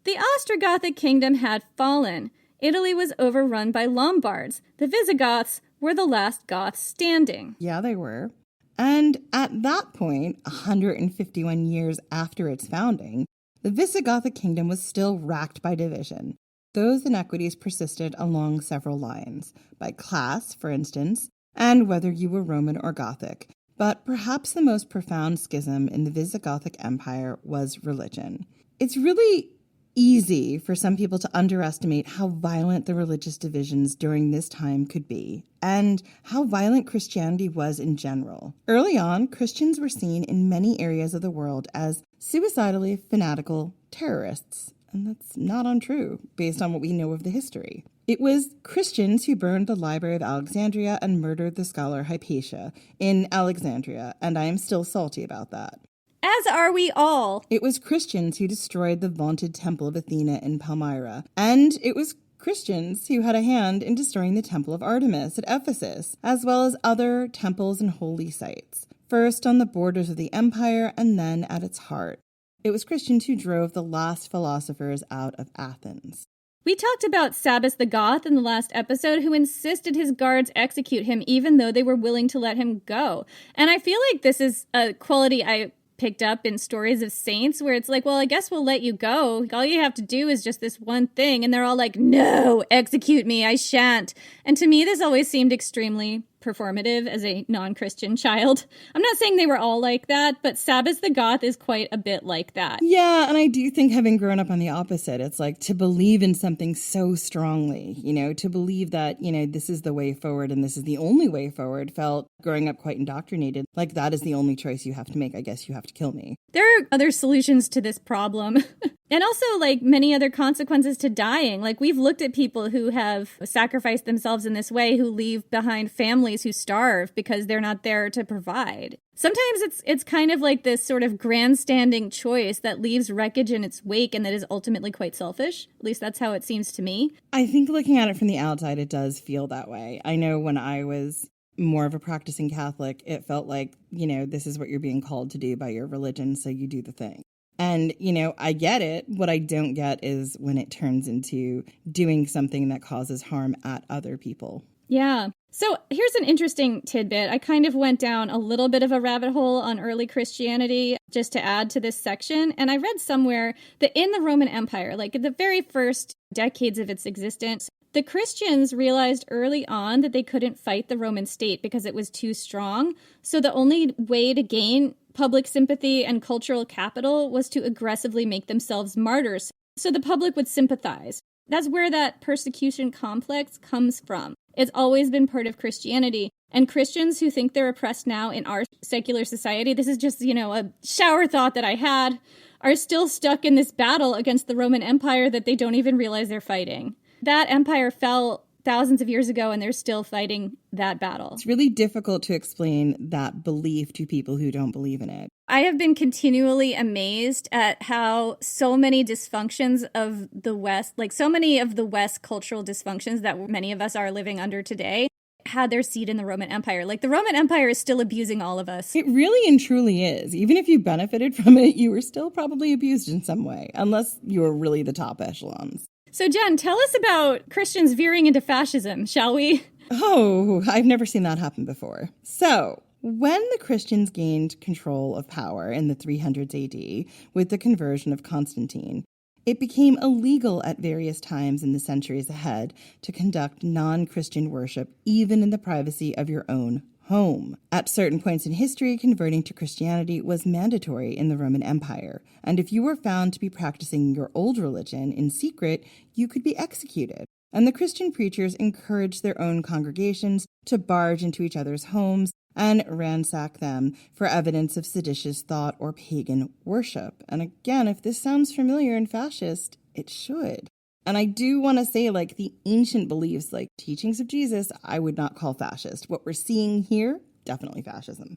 the Ostrogothic kingdom had fallen. Italy was overrun by Lombards. The Visigoths were the last Goths standing. Yeah, they were. And at that point, 151 years after its founding, the Visigothic kingdom was still racked by division. Those inequities persisted along several lines, by class, for instance, and whether you were Roman or Gothic. But perhaps the most profound schism in the Visigothic Empire was religion. It's really easy for some people to underestimate how violent the religious divisions during this time could be, and how violent Christianity was in general. Early on, Christians were seen in many areas of the world as suicidally fanatical terrorists, and that's not untrue based on what we know of the history. It was Christians who burned the Library of Alexandria and murdered the scholar Hypatia in Alexandria, and I am still salty about that. As are we all. It was Christians who destroyed the vaunted Temple of Athena in Palmyra, and it was Christians who had a hand in destroying the Temple of Artemis at Ephesus, as well as other temples and holy sites, first on the borders of the empire and then at its heart. It was Christians who drove the last philosophers out of Athens. We talked about Sabas the Goth in the last episode, who insisted his guards execute him even though they were willing to let him go. And I feel like this is a quality I picked up in stories of saints where it's like, well, I guess we'll let you go. All you have to do is just this one thing. And they're all like, no, execute me, I shan't. And to me, this always seemed extremely performative as a non-Christian child. I'm not saying they were all like that, but Sabas the Goth is quite a bit like that. Yeah, and I do think having grown up on the opposite, it's like to believe in something so strongly, to believe that, this is the way forward and this is the only way forward felt, growing up quite indoctrinated, like that is the only choice you have to make. I guess you have to kill me. There are other solutions to this problem. And also, like, many other consequences to dying. Like, we've looked at people who have sacrificed themselves in this way, who leave behind families who starve because they're not there to provide. Sometimes it's kind of like this sort of grandstanding choice that leaves wreckage in its wake and that is ultimately quite selfish. At least that's how it seems to me. I think looking at it from the outside, it does feel that way. I know when I was more of a practicing Catholic, it felt like, this is what you're being called to do by your religion, so you do the thing. And, I get it. What I don't get is when it turns into doing something that causes harm at other people. Yeah. So here's an interesting tidbit. I kind of went down a little bit of a rabbit hole on early Christianity just to add to this section. And I read somewhere that in the Roman Empire, like in the very first decades of its existence, The Christians realized early on that they couldn't fight the Roman state because it was too strong. So the only way to gain public sympathy and cultural capital was to aggressively make themselves martyrs, so the public would sympathize. That's where that persecution complex comes from. It's always been part of Christianity. And Christians who think they're oppressed now in our secular society, this is just, a shower thought that I had, are still stuck in this battle against the Roman Empire that they don't even realize they're fighting. That empire fell thousands of years ago, and they're still fighting that battle. It's really difficult to explain that belief to people who don't believe in it. I have been continually amazed at how so many dysfunctions of the West, like so many of the West cultural dysfunctions that many of us are living under today, had their seed in the Roman Empire. Like, the Roman Empire is still abusing all of us. It really and truly is. Even if you benefited from it, you were still probably abused in some way, unless you were really the top echelons. So, Jen, tell us about Christians veering into fascism, shall we? Oh, I've never seen that happen before. So, when the Christians gained control of power in the 300s AD with the conversion of Constantine, it became illegal at various times in the centuries ahead to conduct non-Christian worship, even in the privacy of your own home. At certain points in history, converting to Christianity was mandatory in the Roman Empire, and if you were found to be practicing your old religion in secret, you could be executed. And the Christian preachers encouraged their own congregations to barge into each other's homes and ransack them for evidence of seditious thought or pagan worship. And again, if this sounds familiar and fascist, it should. And I do want to say, like, the ancient beliefs, like teachings of Jesus, I would not call fascist. What we're seeing here, definitely fascism.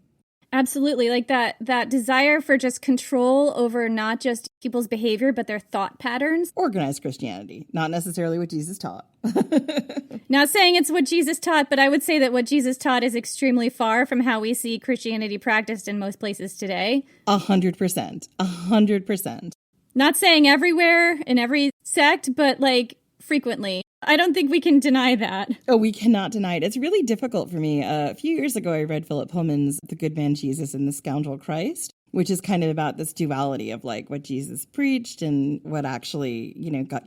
Absolutely. Like that desire for just control over not just people's behavior, but their thought patterns. Organized Christianity, not necessarily what Jesus taught. Not saying it's what Jesus taught, but I would say that what Jesus taught is extremely far from how we see Christianity practiced in most places today. 100%. 100%. Not saying everywhere, in every sect, but like frequently. I don't think we can deny that. Oh, we cannot deny it. It's really difficult for me. A few years ago, I read Philip Pullman's The Good Man Jesus and the Scoundrel Christ, which is kind of about this duality of like what Jesus preached and what actually,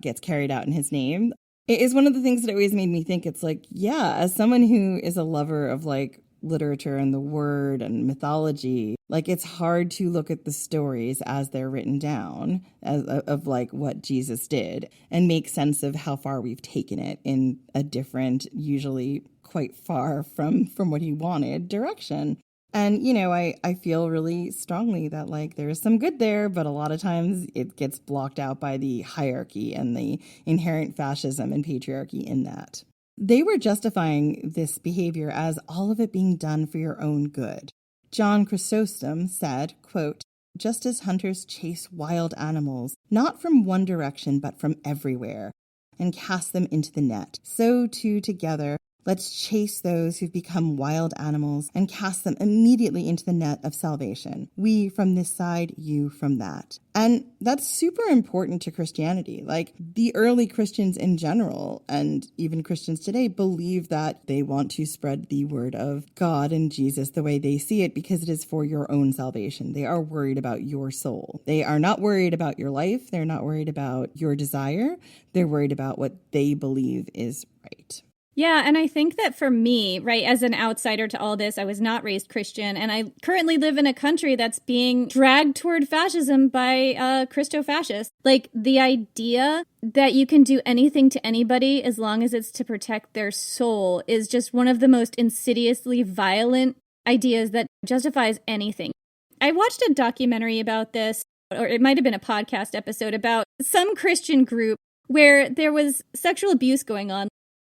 gets carried out in his name. It is one of the things that always made me think, it's like, yeah, as someone who is a lover of like literature and the word and mythology, like it's hard to look at the stories as they're written down of like what Jesus did and make sense of how far we've taken it in a different, usually quite far from what he wanted direction. And, I feel really strongly that like there is some good there, but a lot of times it gets blocked out by the hierarchy and the inherent fascism and patriarchy in that. They were justifying this behavior as all of it being done for your own good. John Chrysostom said, quote, "Just as hunters chase wild animals, not from one direction but from everywhere, and cast them into the net, so too together let's chase those who've become wild animals and cast them immediately into the net of salvation. We from this side, you from that." And that's super important to Christianity. Like the early Christians in general, and even Christians today, believe that they want to spread the word of God and Jesus the way they see it because it is for your own salvation. They are worried about your soul. They are not worried about your life. They're not worried about your desire. They're worried about what they believe is right. Yeah, and I think that for me, right, as an outsider to all this, I was not raised Christian, and I currently live in a country that's being dragged toward fascism by Christo-fascists. Like, the idea that you can do anything to anybody as long as it's to protect their soul is just one of the most insidiously violent ideas that justifies anything. I watched a documentary about this, or it might have been a podcast episode about some Christian group where there was sexual abuse going on.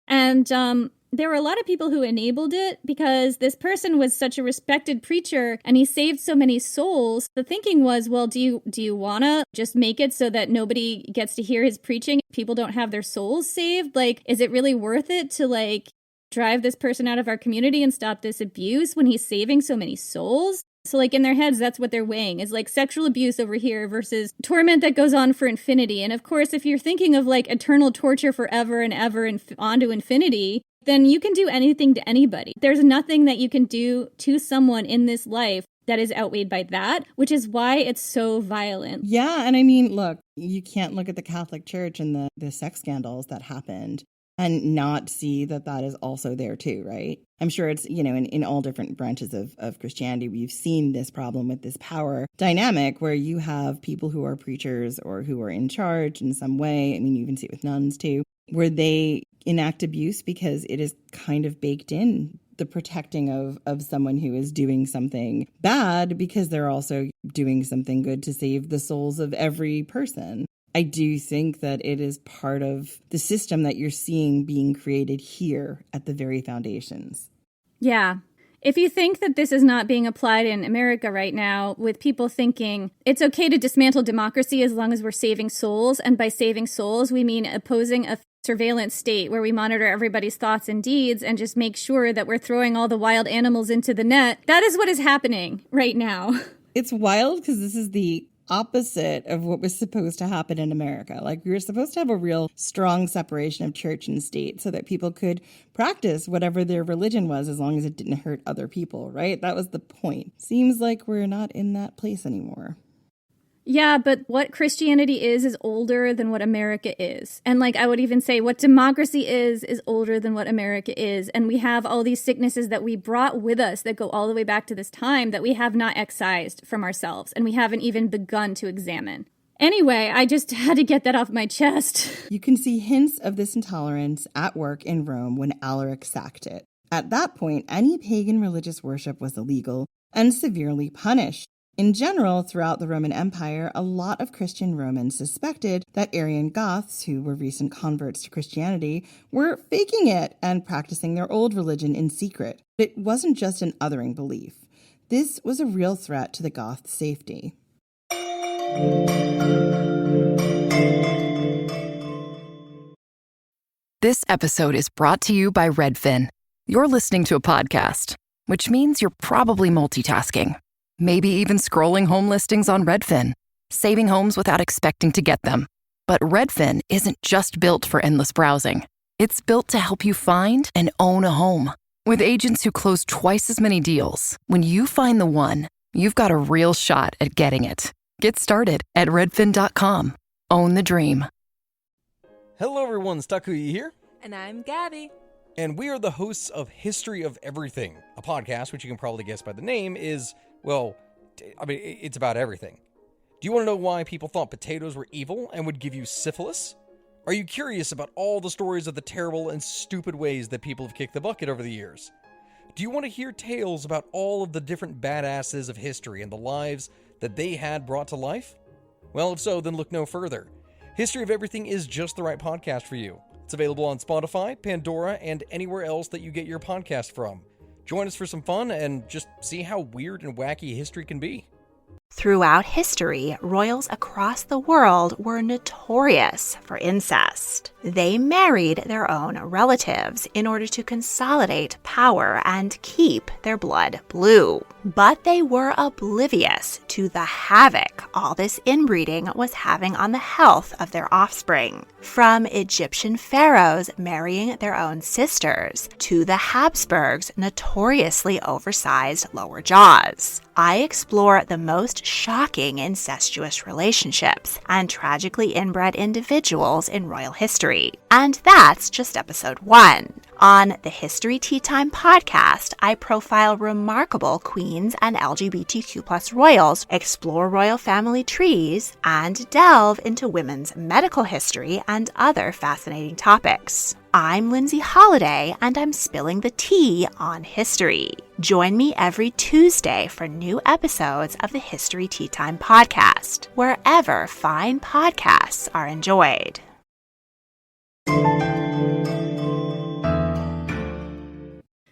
And there were a lot of people who enabled it because this person was such a respected preacher and he saved so many souls. The thinking was, well, do you want to just make it so that nobody gets to hear his preaching? People don't have their souls saved? Like, is it really worth it to like drive this person out of our community and stop this abuse when he's saving so many souls? So like in their heads, that's what they're weighing is like sexual abuse over here versus torment that goes on for infinity. And of course, if you're thinking of like eternal torture forever and ever and on to infinity, then you can do anything to anybody. There's nothing that you can do to someone in this life that is outweighed by that, which is why it's so violent. Yeah. And I mean, look, you can't look at the Catholic Church and the sex scandals that happened and not see that that is also there too, right? I'm sure it's, in all different branches of Christianity, we've seen this problem with this power dynamic where you have people who are preachers or who are in charge in some way. I mean, you even see it with nuns too, where they enact abuse because it is kind of baked in, the protecting of someone who is doing something bad because they're also doing something good to save the souls of every person. I do think that it is part of the system that you're seeing being created here at the very foundations. Yeah. If you think that this is not being applied in America right now, with people thinking it's okay to dismantle democracy as long as we're saving souls, and by saving souls, we mean opposing a surveillance state where we monitor everybody's thoughts and deeds and just make sure that we're throwing all the wild animals into the net. That is what is happening right now. It's wild because this is the opposite of what was supposed to happen in America. Like, we were supposed to have a real strong separation of church and state so that people could practice whatever their religion was as long as it didn't hurt other people, right? That was the point. Seems like we're not in that place anymore. Yeah, but what Christianity is older than what America is. And I would even say what democracy is older than what America is. And we have all these sicknesses that we brought with us that go all the way back to this time that we have not excised from ourselves. And we haven't even begun to examine. Anyway, I just had to get that off my chest. You can see hints of this intolerance at work in Rome when Alaric sacked it. At that point, any pagan religious worship was illegal and severely punished. In general, throughout the Roman Empire, a lot of Christian Romans suspected that Arian Goths, who were recent converts to Christianity, were faking it and practicing their old religion in secret. But it wasn't just an othering belief. This was a real threat to the Goths' safety. This episode is brought to you by Redfin. You're listening to a podcast, which means you're probably multitasking. Maybe even scrolling home listings on Redfin, saving homes without expecting to get them. But Redfin isn't just built for endless browsing. It's built to help you find and own a home. With agents who close twice as many deals, when you find the one, you've got a real shot at getting it. Get started at redfin.com. Own the dream. Hello everyone, Stakuyi here. And I'm Gabby. And we are the hosts of History of Everything, a podcast which you can probably guess by the name is, well, it's about everything. Do you want to know why people thought potatoes were evil and would give you syphilis? Are you curious about all the stories of the terrible and stupid ways that people have kicked the bucket over the years? Do you want to hear tales about all of the different badasses of history and the lives that they had brought to life? Well, if so, then look no further. History of Everything is just the right podcast for you. It's available on Spotify, Pandora, and anywhere else that you get your podcast from. Join us for some fun and just see how weird and wacky history can be. Throughout history, royals across the world were notorious for incest. They married their own relatives in order to consolidate power and keep their blood blue. But they were oblivious to the havoc all this inbreeding was having on the health of their offspring. From Egyptian pharaohs marrying their own sisters to the Habsburgs' notoriously oversized lower jaws. I explore the most shocking incestuous relationships and tragically inbred individuals in royal history. And that's just episode 1. On the History Tea Time podcast, I profile remarkable queens and LGBTQ+ royals, explore royal family trees, and delve into women's medical history and other fascinating topics. I'm Lindsay Holiday, and I'm spilling the tea on history. Join me every Tuesday for new episodes of the History Tea Time podcast, wherever fine podcasts are enjoyed.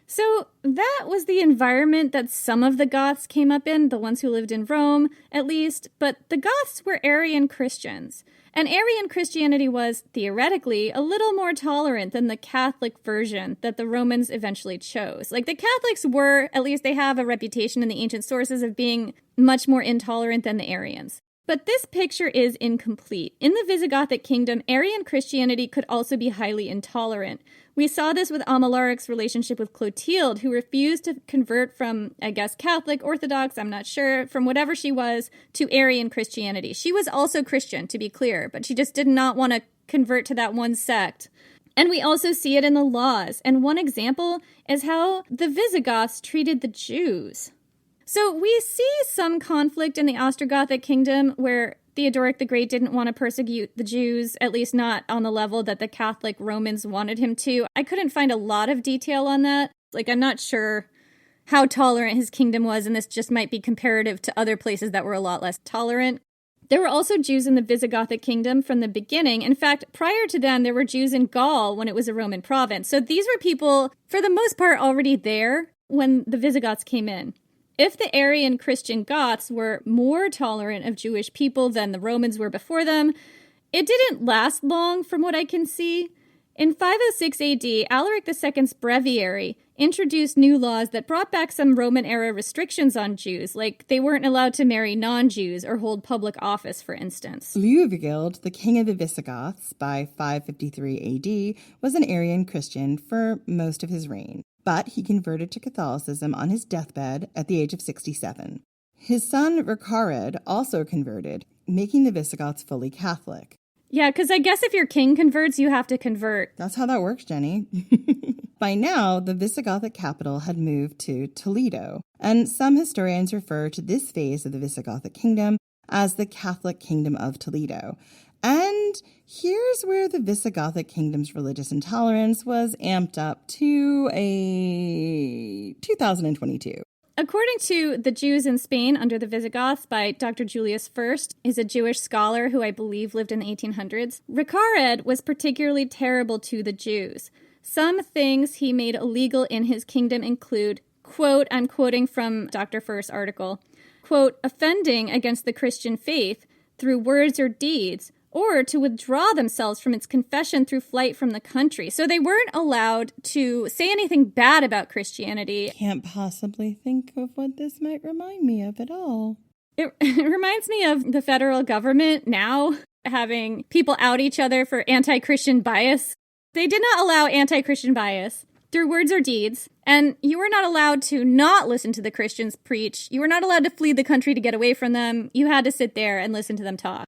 So that was the environment that some of the Goths came up in, the ones who lived in Rome, at least. But the Goths were Arian Christians. And Arian Christianity was, theoretically, a little more tolerant than the Catholic version that the Romans eventually chose. The Catholics were, at least they have a reputation in the ancient sources of being much more intolerant than the Arians. But this picture is incomplete. In the Visigothic kingdom, Arian Christianity could also be highly intolerant. We saw this with Amalric's relationship with Clotilde, who refused to convert from, Catholic, Orthodox, I'm not sure, from whatever she was, to Arian Christianity. She was also Christian, to be clear, but she just did not want to convert to that one sect. And we also see it in the laws. And one example is how the Visigoths treated the Jews. So we see some conflict in the Ostrogothic kingdom where Theodoric the Great didn't want to persecute the Jews, at least not on the level that the Catholic Romans wanted him to. I couldn't find a lot of detail on that. I'm not sure how tolerant his kingdom was, and this just might be comparative to other places that were a lot less tolerant. There were also Jews in the Visigothic kingdom from the beginning. In fact, prior to them, there were Jews in Gaul when it was a Roman province. So these were people, for the most part, already there when the Visigoths came in. If the Arian Christian Goths were more tolerant of Jewish people than the Romans were before them, it didn't last long from what I can see. In 506 AD, Alaric II's breviary introduced new laws that brought back some Roman-era restrictions on Jews, like they weren't allowed to marry non-Jews or hold public office, for instance. Liudvigild, the king of the Visigoths, by 553 AD, was an Arian Christian for most of his reign, but he converted to Catholicism on his deathbed at the age of 67. His son Recared also converted, making the Visigoths fully Catholic. Yeah, because I guess if your king converts, you have to convert. That's how that works, Jenny. By now, the Visigothic capital had moved to Toledo, and some historians refer to this phase of the Visigothic kingdom as the Catholic Kingdom of Toledo. And here's where the Visigothic kingdom's religious intolerance was amped up to a 2022. According to The Jews in Spain Under the Visigoths by Dr. Julius First, is a Jewish scholar who I believe lived in the 1800s, Recared was particularly terrible to the Jews. Some things he made illegal in his kingdom include, quote, I'm quoting from Dr. First's article, quote, offending against the Christian faith through words or deeds, or to withdraw themselves from its confession through flight from the country. So they weren't allowed to say anything bad about Christianity. Can't possibly think of what this might remind me of at all. It reminds me of the federal government now having people out each other for anti-Christian bias. They did not allow anti-Christian bias through words or deeds, and you were not allowed to not listen to the Christians preach. You were not allowed to flee the country to get away from them. You had to sit there and listen to them talk.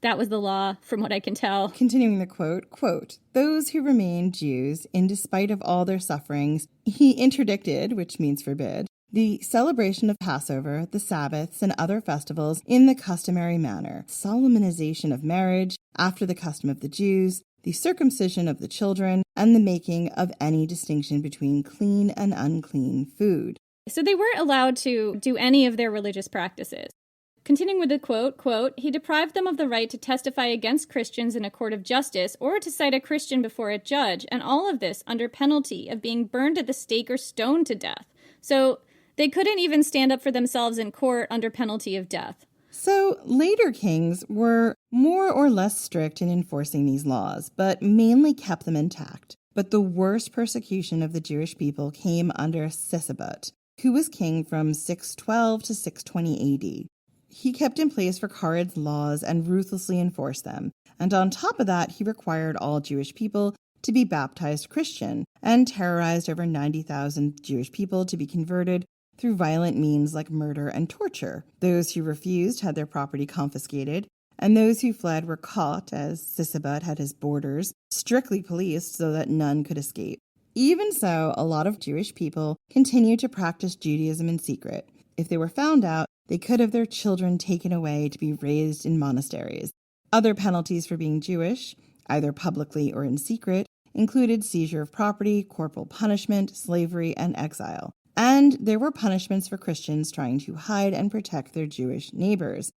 That was the law, from what I can tell. Continuing the quote, those who remain Jews, in despite of all their sufferings, he interdicted, which means forbid, the celebration of Passover, the Sabbaths, and other festivals in the customary manner, solemnization of marriage after the custom of the Jews, the circumcision of the children, and the making of any distinction between clean and unclean food. So they weren't allowed to do any of their religious practices. Continuing with the quote, he deprived them of the right to testify against Christians in a court of justice or to cite a Christian before a judge, and all of this under penalty of being burned at the stake or stoned to death. So they couldn't even stand up for themselves in court under penalty of death. So later kings were more or less strict in enforcing these laws, but mainly kept them intact. But the worst persecution of the Jewish people came under Visigoth, who was king from 612 to 620 AD. He kept in place Recared's laws and ruthlessly enforced them. And on top of that, he required all Jewish people to be baptized Christian and terrorized over 90,000 Jewish people to be converted through violent means like murder and torture. Those who refused had their property confiscated, and those who fled were caught, as Visigoth had his borders, strictly policed so that none could escape. Even so, a lot of Jewish people continued to practice Judaism in secret. If they were found out, they could have their children taken away to be raised in monasteries. Other penalties for being Jewish, either publicly or in secret, included seizure of property, corporal punishment, slavery, and exile. And there were punishments for Christians trying to hide and protect their Jewish neighbors.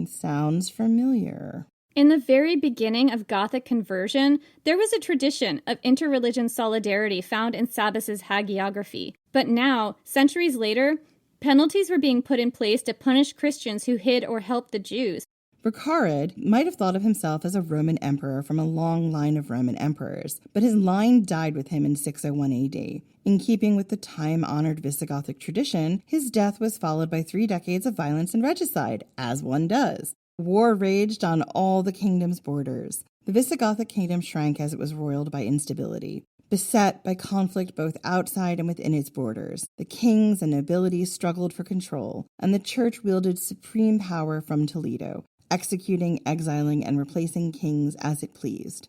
Sounds familiar. In the very beginning of Gothic conversion, there was a tradition of interreligious solidarity found in Sabas's hagiography. But now, centuries later, penalties were being put in place to punish Christians who hid or helped the Jews. Recared might have thought of himself as a Roman emperor from a long line of Roman emperors, but his line died with him in 601 AD. In keeping with the time-honored Visigothic tradition, his death was followed by 3 decades of violence and regicide, as one does. War raged on all the kingdom's borders. The Visigothic kingdom shrank as it was roiled by instability. Beset by conflict both outside and within its borders, the kings and nobility struggled for control, and the church wielded supreme power from Toledo, executing, exiling, and replacing kings as it pleased.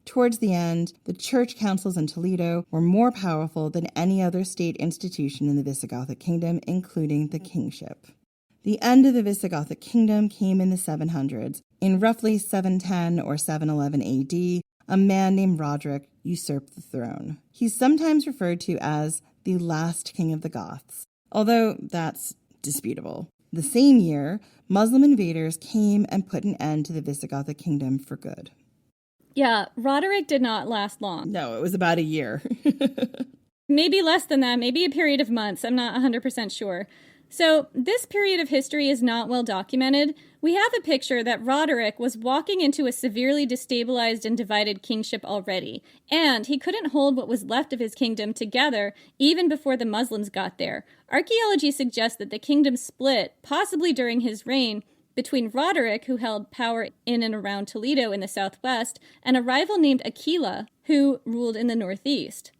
Towards the end, the church councils in Toledo were more powerful than any other state institution in the Visigothic kingdom, including the kingship. The end of the Visigothic kingdom came in the 700s. In roughly 710 or 711 AD, a man named Roderic usurped the throne. He's sometimes referred to as the last king of the Goths, although that's disputable. The same year, Muslim invaders came and put an end to the Visigothic kingdom for good. Yeah, Roderic did not last long. No, it was about a year. Maybe less than that, maybe a period of months. I'm not 100% sure. So this period of history is not well documented. We have a picture that Roderic was walking into a severely destabilized and divided kingship already, and he couldn't hold what was left of his kingdom together even before the Muslims got there. Archaeology suggests that the kingdom split, possibly during his reign, between Roderic, who held power in and around Toledo in the southwest, and a rival named Aquila, who ruled in the northeast.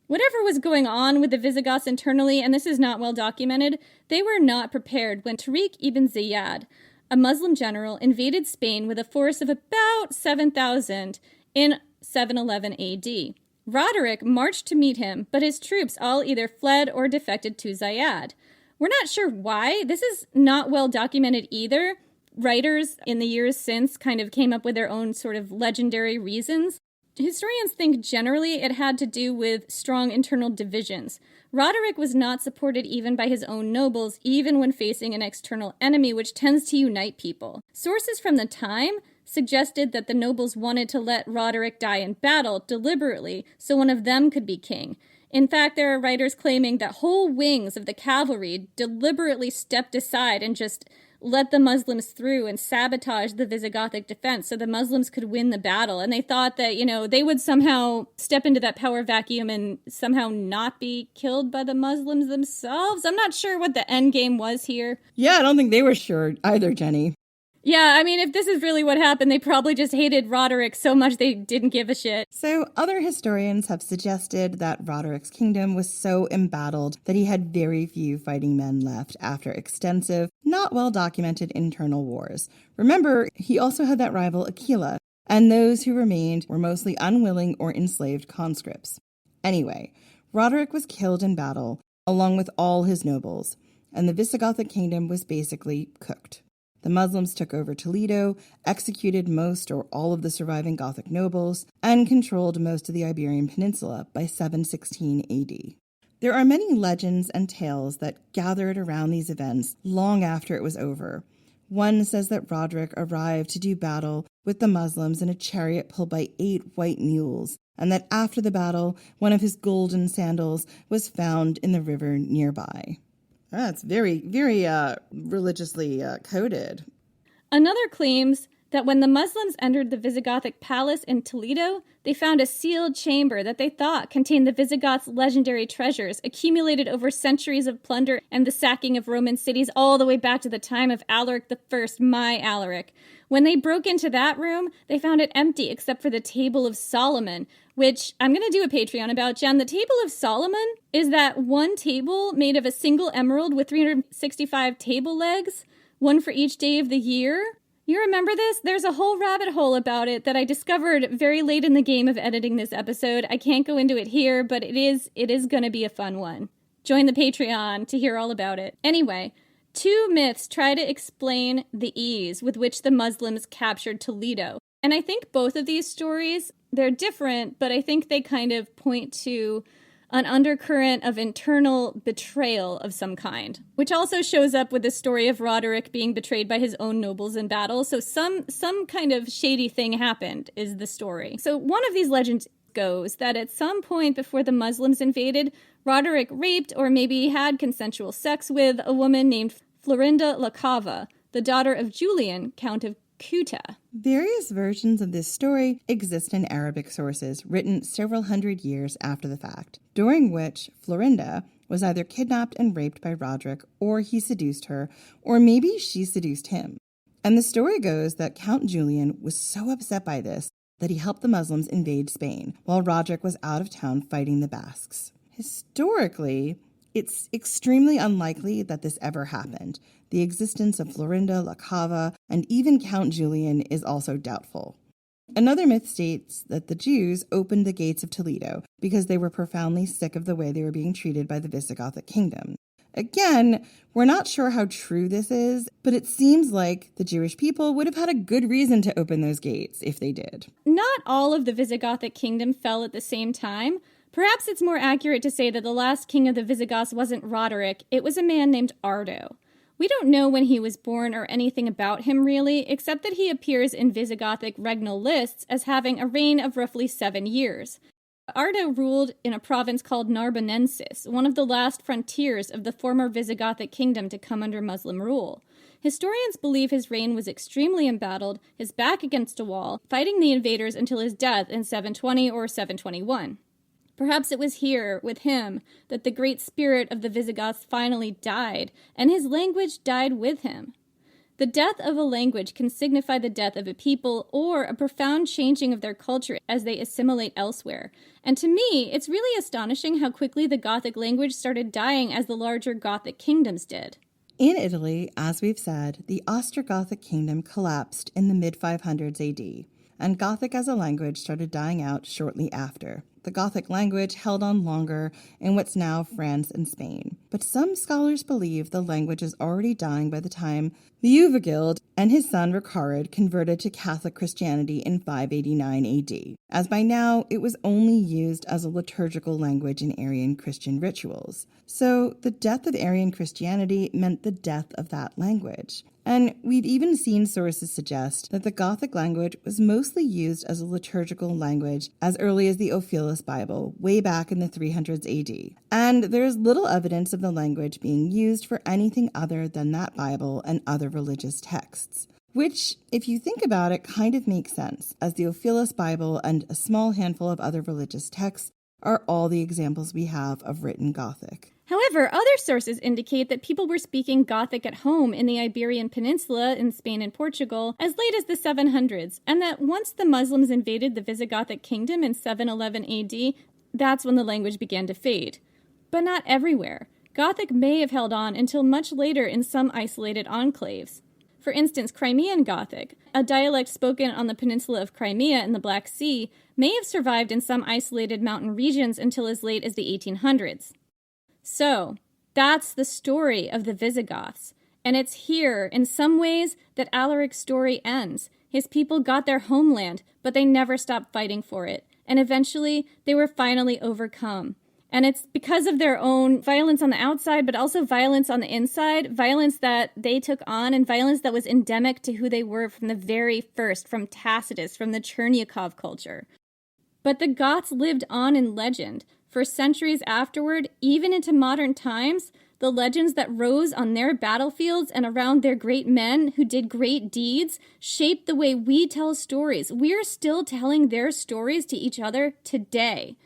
Whatever was going on with the Visigoths internally, and this is not well documented, they were not prepared when Tariq ibn Ziyad, a Muslim general, invaded Spain with a force of about 7,000 in 711 AD. Roderic marched to meet him, but his troops all either fled or defected to Ziyad. We're not sure why. This is not well documented either. Writers in the years since kind of came up with their own sort of legendary reasons. Historians think generally it had to do with strong internal divisions. Roderic was not supported even by his own nobles, even when facing an external enemy, which tends to unite people. Sources from the time suggested that the nobles wanted to let Roderic die in battle deliberately so one of them could be king. In fact, there are writers claiming that whole wings of the cavalry deliberately stepped aside and just let the Muslims through and sabotage the Visigothic defense so the Muslims could win the battle. And they thought that, they would somehow step into that power vacuum and somehow not be killed by the Muslims themselves. I'm not sure what the end game was here. Yeah, I don't think they were sure either, Jenny. Yeah, I mean, if this is really what happened, they probably just hated Roderic so much they didn't give a shit. So other historians have suggested that Roderic's kingdom was so embattled that he had very few fighting men left after extensive, not well-documented internal wars. Remember, he also had that rival Aquila, and those who remained were mostly unwilling or enslaved conscripts. Anyway, Roderic was killed in battle, along with all his nobles, and the Visigothic kingdom was basically cooked. The Muslims took over Toledo, executed most or all of the surviving Gothic nobles, and controlled most of the Iberian Peninsula by 716 AD. There are many legends and tales that gathered around these events long after it was over. One says that Roderic arrived to do battle with the Muslims in a chariot pulled by 8 white mules, and that after the battle, one of his golden sandals was found in the river nearby. That's very, very religiously coded. Another claims that when the Muslims entered the Visigothic palace in Toledo, they found a sealed chamber that they thought contained the Visigoths' legendary treasures, accumulated over centuries of plunder and the sacking of Roman cities all the way back to the time of Alaric I, my Alaric. When they broke into that room, they found it empty except for the Table of Solomon, which I'm going to do a Patreon about, Jen. The Table of Solomon is that one table made of a single emerald with 365 table legs, one for each day of the year. You remember this? There's a whole rabbit hole about it that I discovered very late in the game of editing this episode. I can't go into it here, but it is going to be a fun one. Join the Patreon to hear all about it. Anyway, 2 myths try to explain the ease with which the Muslims captured Toledo. And I think both of these stories, they're different, but I think they kind of point to an undercurrent of internal betrayal of some kind, which also shows up with the story of Roderic being betrayed by his own nobles in battle. So some kind of shady thing happened is the story. So one of these legends goes that at some point before the Muslims invaded, Roderic raped or maybe had consensual sex with a woman named Florinda La Cava, the daughter of Julian, Count of Ceuta. Various versions of this story exist in Arabic sources written several hundred years after the fact, during which Florinda was either kidnapped and raped by Roderic, or he seduced her, or maybe she seduced him. And the story goes that Count Julian was so upset by this that he helped the Muslims invade Spain, while Roderic was out of town fighting the Basques. Historically, it's extremely unlikely that this ever happened. The existence of Florinda La Cava and even Count Julian is also doubtful. Another myth states that the Jews opened the gates of Toledo because they were profoundly sick of the way they were being treated by the Visigothic kingdom. Again, we're not sure how true this is, but it seems like the Jewish people would have had a good reason to open those gates if they did. Not all of the Visigothic kingdom fell at the same time. Perhaps it's more accurate to say that the last king of the Visigoths wasn't Roderick, it was a man named Ardo. We don't know when he was born or anything about him really, except that he appears in Visigothic regnal lists as having a reign of roughly 7 years. Ardo ruled in a province called Narbonensis, one of the last frontiers of the former Visigothic kingdom to come under Muslim rule. Historians believe his reign was extremely embattled, his back against a wall, fighting the invaders until his death in 720 or 721. Perhaps it was here, with him, that the great spirit of the Visigoths finally died, and his language died with him. The death of a language can signify the death of a people or a profound changing of their culture as they assimilate elsewhere. And to me, it's really astonishing how quickly the Gothic language started dying as the larger Gothic kingdoms did. In Italy, as we've said, the Ostrogothic kingdom collapsed in the mid-500s AD, and Gothic as a language started dying out shortly after. The Gothic language held on longer in what's now France and Spain, but some scholars believe the language is already dying by the time Liudvigild and his son Recared converted to Catholic Christianity in 589 AD, as by now it was only used as a liturgical language in Arian Christian rituals. So the death of Arian Christianity meant the death of that language. And we've even seen sources suggest that the Gothic language was mostly used as a liturgical language as early as the Ophelus Bible, way back in the 300s AD. And there's little evidence of the language being used for anything other than that Bible and other religious texts. Which, if you think about it, kind of makes sense, as the Ophelus Bible and a small handful of other religious texts are all the examples we have of written Gothic. However, other sources indicate that people were speaking Gothic at home in the Iberian Peninsula in Spain and Portugal as late as the 700s, and that once the Muslims invaded the Visigothic kingdom in 711 AD, that's when the language began to fade. But not everywhere. Gothic may have held on until much later in some isolated enclaves. For instance, Crimean Gothic, a dialect spoken on the peninsula of Crimea in the Black Sea, may have survived in some isolated mountain regions until as late as the 1800s. So, that's the story of the Visigoths, and it's here, in some ways, that Alaric's story ends. His people got their homeland, but they never stopped fighting for it, and eventually, they were finally overcome. And it's because of their own violence on the outside, but also violence on the inside, violence that they took on, and violence that was endemic to who they were from the very first, from Tacitus, from the Cherniakov culture. But the Goths lived on in legend. For centuries afterward, even into modern times, the legends that rose on their battlefields and around their great men who did great deeds shaped the way we tell stories. We're still telling their stories to each other today.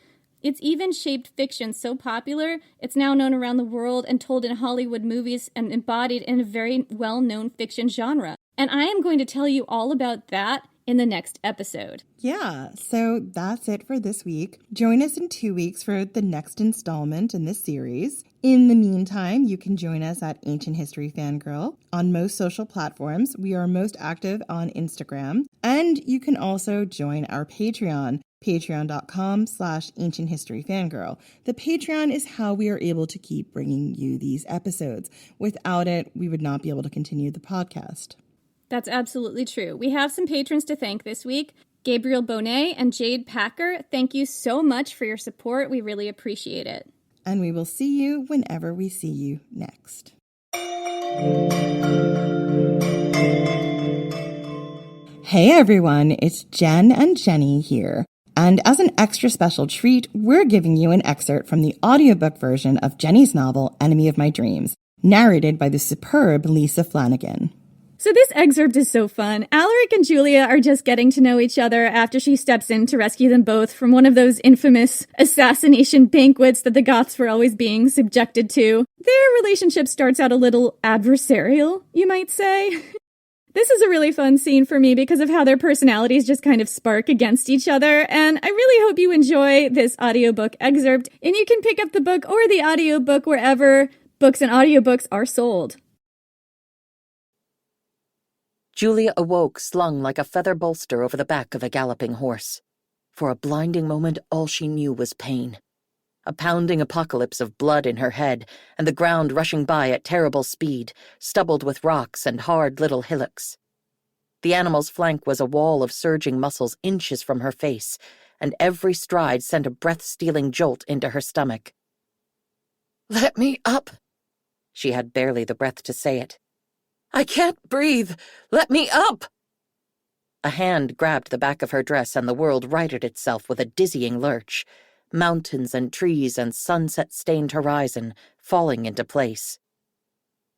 It's even shaped fiction so popular, it's now known around the world and told in Hollywood movies and embodied in a very well-known fiction genre. And I am going to tell you all about that in the next episode. Yeah, so that's it for this week. Join us in 2 weeks for the next installment in this series. In the meantime, you can join us at Ancient History Fangirl on most social platforms. We are most active on Instagram. And you can also join our Patreon, patreon.com/ancienthistoryfangirl. The Patreon is how we are able to keep bringing you these episodes. Without it, we would not be able to continue the podcast. That's absolutely true. We have some patrons to thank this week. Gabriel Bonet and Jade Packer, thank you so much for your support. We really appreciate it. And we will see you whenever we see you next. Hey everyone, it's Jen and Jenny here. And as an extra special treat, we're giving you an excerpt from the audiobook version of Jenny's novel, Enemy of My Dreams, narrated by the superb Lisa Flanagan. So this excerpt is so fun. Alaric and Julia are just getting to know each other after she steps in to rescue them both from one of those infamous assassination banquets that the Goths were always being subjected to. Their relationship starts out a little adversarial, you might say. This is a really fun scene for me because of how their personalities just kind of spark against each other, and I really hope you enjoy this audiobook excerpt, and you can pick up the book or the audiobook wherever books and audiobooks are sold. Julia awoke slung like a feather bolster over the back of a galloping horse. For a blinding moment, all she knew was pain. A pounding apocalypse of blood in her head, and the ground rushing by at terrible speed, stubbled with rocks and hard little hillocks. The animal's flank was a wall of surging muscles inches from her face, and every stride sent a breath-stealing jolt into her stomach. "Let me up!" She had barely the breath to say it. "I can't breathe! Let me up!" A hand grabbed the back of her dress and the world righted itself with a dizzying lurch. Mountains and trees and sunset-stained horizon falling into place.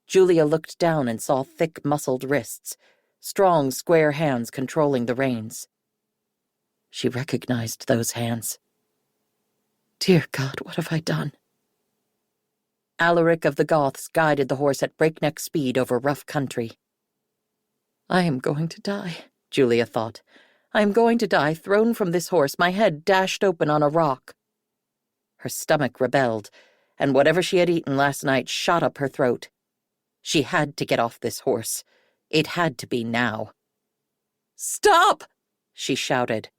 Julia looked down and saw thick, muscled wrists, strong, square hands controlling the reins. She recognized those hands. Dear God, what have I done? Alaric of the Goths guided the horse at breakneck speed over rough country. I am going to die, Julia thought. I am going to die, thrown from this horse, my head dashed open on a rock. Her stomach rebelled, and whatever she had eaten last night shot up her throat. She had to get off this horse. It had to be now. "Stop!" she shouted.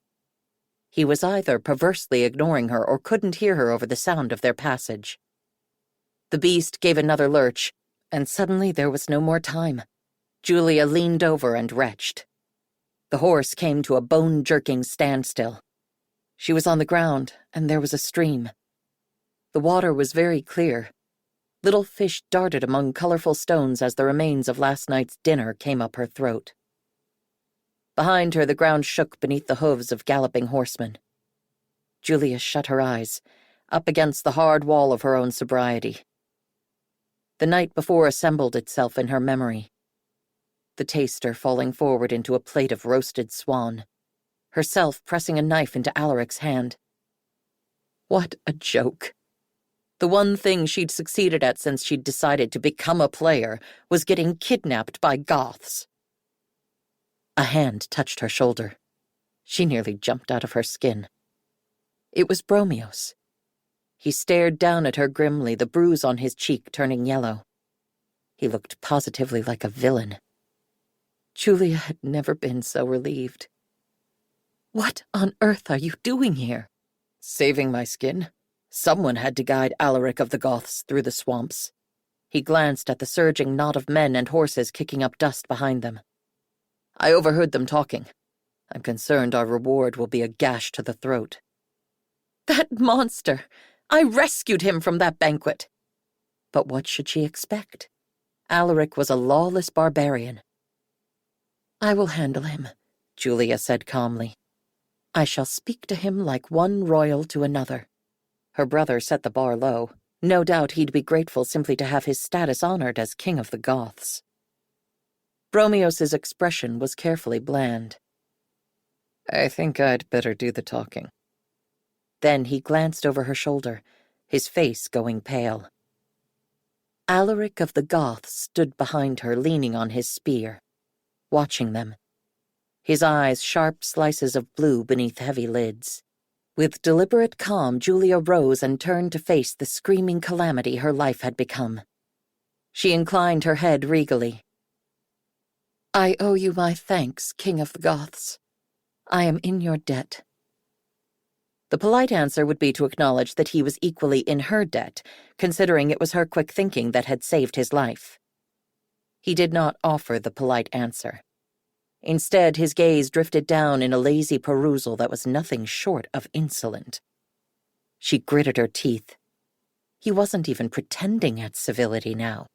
He was either perversely ignoring her or couldn't hear her over the sound of their passage. The beast gave another lurch, and suddenly there was no more time. Julia leaned over and retched. The horse came to a bone-jerking standstill. She was on the ground, and there was a stream. The water was very clear. Little fish darted among colorful stones as the remains of last night's dinner came up her throat. Behind her, the ground shook beneath the hooves of galloping horsemen. Julia shut her eyes, up against the hard wall of her own sobriety. The night before assembled itself in her memory. The taster falling forward into a plate of roasted swan. Herself pressing a knife into Alaric's hand. What a joke. The one thing she'd succeeded at since she'd decided to become a player was getting kidnapped by Goths. A hand touched her shoulder. She nearly jumped out of her skin. It was Bromios. He stared down at her grimly, the bruise on his cheek turning yellow. He looked positively like a villain. Julia had never been so relieved. What on earth are you doing here? Saving my skin? Someone had to guide Alaric of the Goths through the swamps. He glanced at the surging knot of men and horses kicking up dust behind them. I overheard them talking. I'm concerned our reward will be a gash to the throat. That monster! I rescued him from that banquet! But what should she expect? Alaric was a lawless barbarian. I will handle him, Julia said calmly. I shall speak to him like one royal to another. Her brother set the bar low. No doubt he'd be grateful simply to have his status honored as king of the Goths. Bromios's expression was carefully bland. I think I'd better do the talking. Then he glanced over her shoulder, his face going pale. Alaric of the Goths stood behind her, leaning on his spear, watching them. His eyes sharp slices of blue beneath heavy lids. With deliberate calm, Julia rose and turned to face the screaming calamity her life had become. She inclined her head regally. I owe you my thanks, King of the Goths. I am in your debt. The polite answer would be to acknowledge that he was equally in her debt, considering it was her quick thinking that had saved his life. He did not offer the polite answer. Instead, his gaze drifted down in a lazy perusal that was nothing short of insolent. She gritted her teeth. He wasn't even pretending at civility now.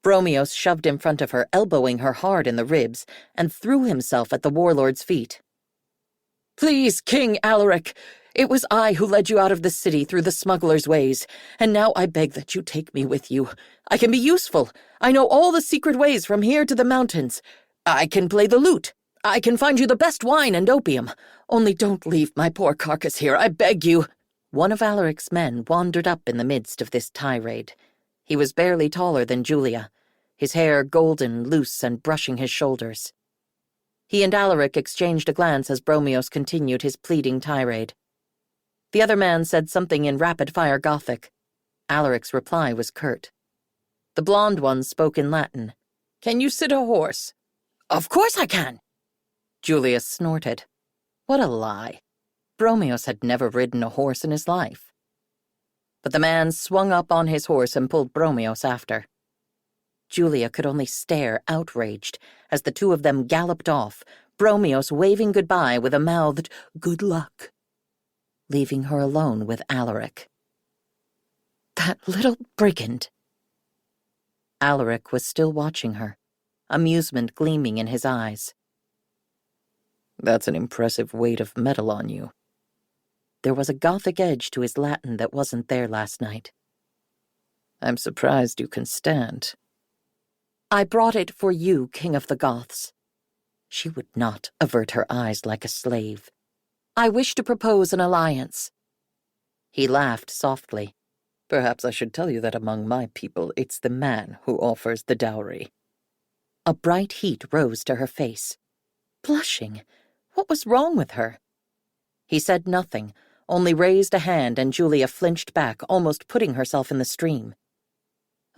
Bromios shoved in front of her, elbowing her hard in the ribs, and threw himself at the warlord's feet. Please, King Alaric, it was I who led you out of the city through the smuggler's ways, and now I beg that you take me with you. I can be useful. I know all the secret ways from here to the mountains. I can play the lute. I can find you the best wine and opium. Only don't leave my poor carcass here, I beg you. One of Alaric's men wandered up in the midst of this tirade. He was barely taller than Julia, his hair golden, loose, and brushing his shoulders. He and Alaric exchanged a glance as Bromios continued his pleading tirade. The other man said something in rapid-fire Gothic. Alaric's reply was curt. The blonde one spoke in Latin. Can you sit a horse? Of course I can! Julia snorted. What a lie. Bromios had never ridden a horse in his life. But the man swung up on his horse and pulled Bromios after. Julia could only stare, outraged, as the two of them galloped off, Bromios waving goodbye with a mouthed "good luck," leaving her alone with Alaric. That little brigand! Alaric was still watching her, amusement gleaming in his eyes. That's an impressive weight of metal on you. There was a Gothic edge to his Latin that wasn't there last night. I'm surprised you can stand. I brought it for you, King of the Goths. She would not avert her eyes like a slave. I wish to propose an alliance. He laughed softly. Perhaps I should tell you that among my people, it's the man who offers the dowry. A bright heat rose to her face. Blushing. What was wrong with her? He said nothing, only raised a hand, and Julia flinched back, almost putting herself in the stream.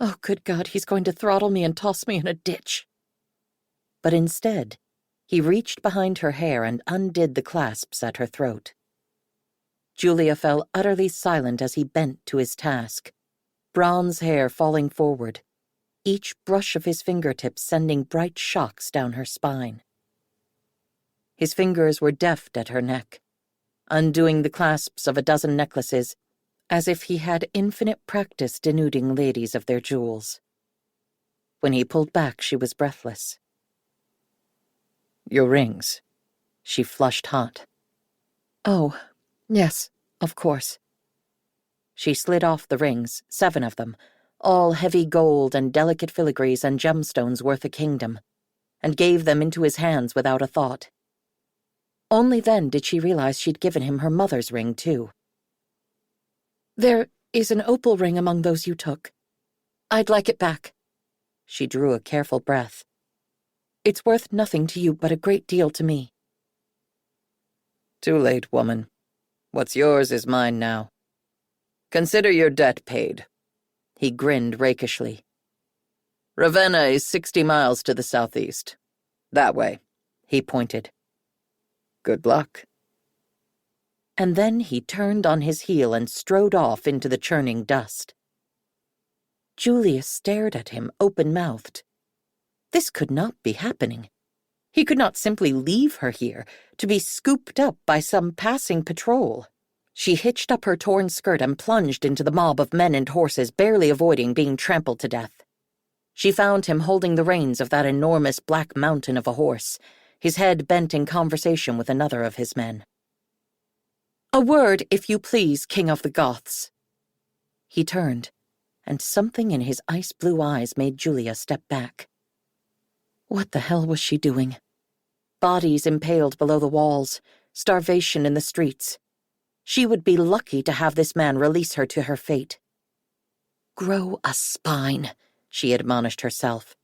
Oh, good God, he's going to throttle me and toss me in a ditch. But instead, he reached behind her hair and undid the clasps at her throat. Julia fell utterly silent as he bent to his task, bronze hair falling forward, each brush of his fingertips sending bright shocks down her spine. His fingers were deft at her neck, undoing the clasps of a dozen necklaces, as if he had infinite practice denuding ladies of their jewels. When he pulled back, she was breathless. Your rings. She flushed hot. Oh, yes, of course. She slid off the rings, 7 of them, all heavy gold and delicate filigrees and gemstones worth a kingdom, and gave them into his hands without a thought. Only then did she realize she'd given him her mother's ring, too. There is an opal ring among those you took. I'd like it back. She drew a careful breath. It's worth nothing to you, but a great deal to me. Too late, woman. What's yours is mine now. Consider your debt paid. He grinned rakishly. Ravenna is 60 miles to the southeast. That way, he pointed. Good luck. And then he turned on his heel and strode off into the churning dust. Julia stared at him, open-mouthed. This could not be happening. He could not simply leave her here, to be scooped up by some passing patrol. She hitched up her torn skirt and plunged into the mob of men and horses, barely avoiding being trampled to death. She found him holding the reins of that enormous black mountain of a horse, his head bent in conversation with another of his men. A word, if you please, King of the Goths. He turned, and something in his ice-blue eyes made Julia step back. What the hell was she doing? Bodies impaled below the walls, starvation in the streets. She would be lucky to have this man release her to her fate. Grow a spine, she admonished herself.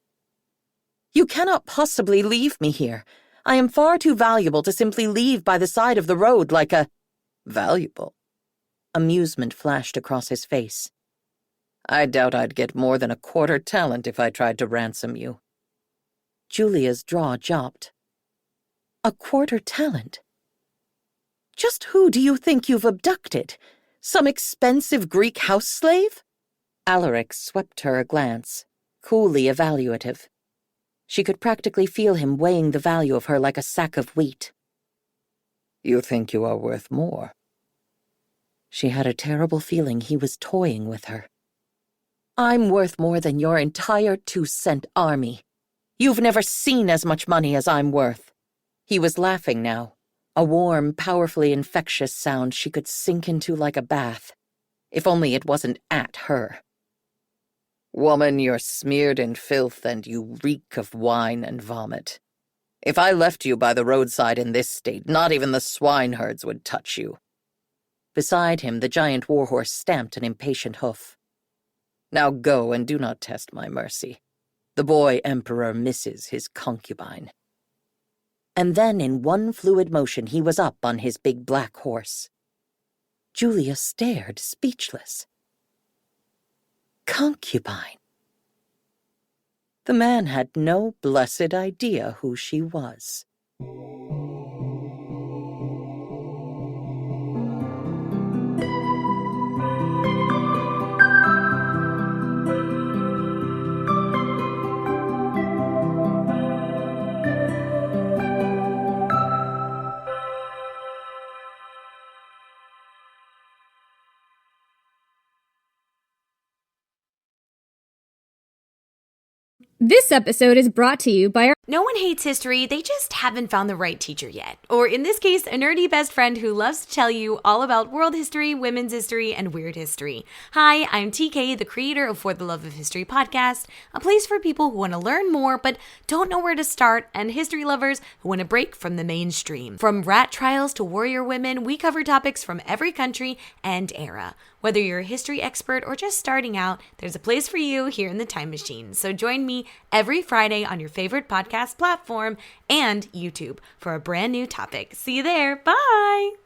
You cannot possibly leave me here. I am far too valuable to simply leave by the side of the road like a... Valuable? Amusement flashed across his face. I doubt I'd get more than a quarter talent if I tried to ransom you. Julia's jaw dropped. A quarter talent? Just who do you think you've abducted? Some expensive Greek house slave? Alaric swept her a glance, coolly evaluative. She could practically feel him weighing the value of her like a sack of wheat. You think you are worth more? She had a terrible feeling he was toying with her. I'm worth more than your entire 2-cent army. You've never seen as much money as I'm worth. He was laughing now, a warm, powerfully infectious sound she could sink into like a bath, if only it wasn't at her. Woman, you're smeared in filth and you reek of wine and vomit. If I left you by the roadside in this state, not even the swineherds would touch you. Beside him, the giant warhorse stamped an impatient hoof. Now go and do not test my mercy. The boy emperor misses his concubine. And then in one fluid motion he was up on his big black horse. Julia stared, speechless. Concubine. The man had no blessed idea who she was. This episode is brought to you by our... No one hates history, they just haven't found the right teacher yet. Or in this case, a nerdy best friend who loves to tell you all about world history, women's history, and weird history. Hi, I'm TK, the creator of For the Love of History podcast, a place for people who want to learn more but don't know where to start, and history lovers who want to break from the mainstream. From rat trials to warrior women, we cover topics from every country and era. Whether you're a history expert or just starting out, there's a place for you here in the Time Machine. So join me every Friday on your favorite podcast platform and YouTube for a brand new topic. See you there. Bye.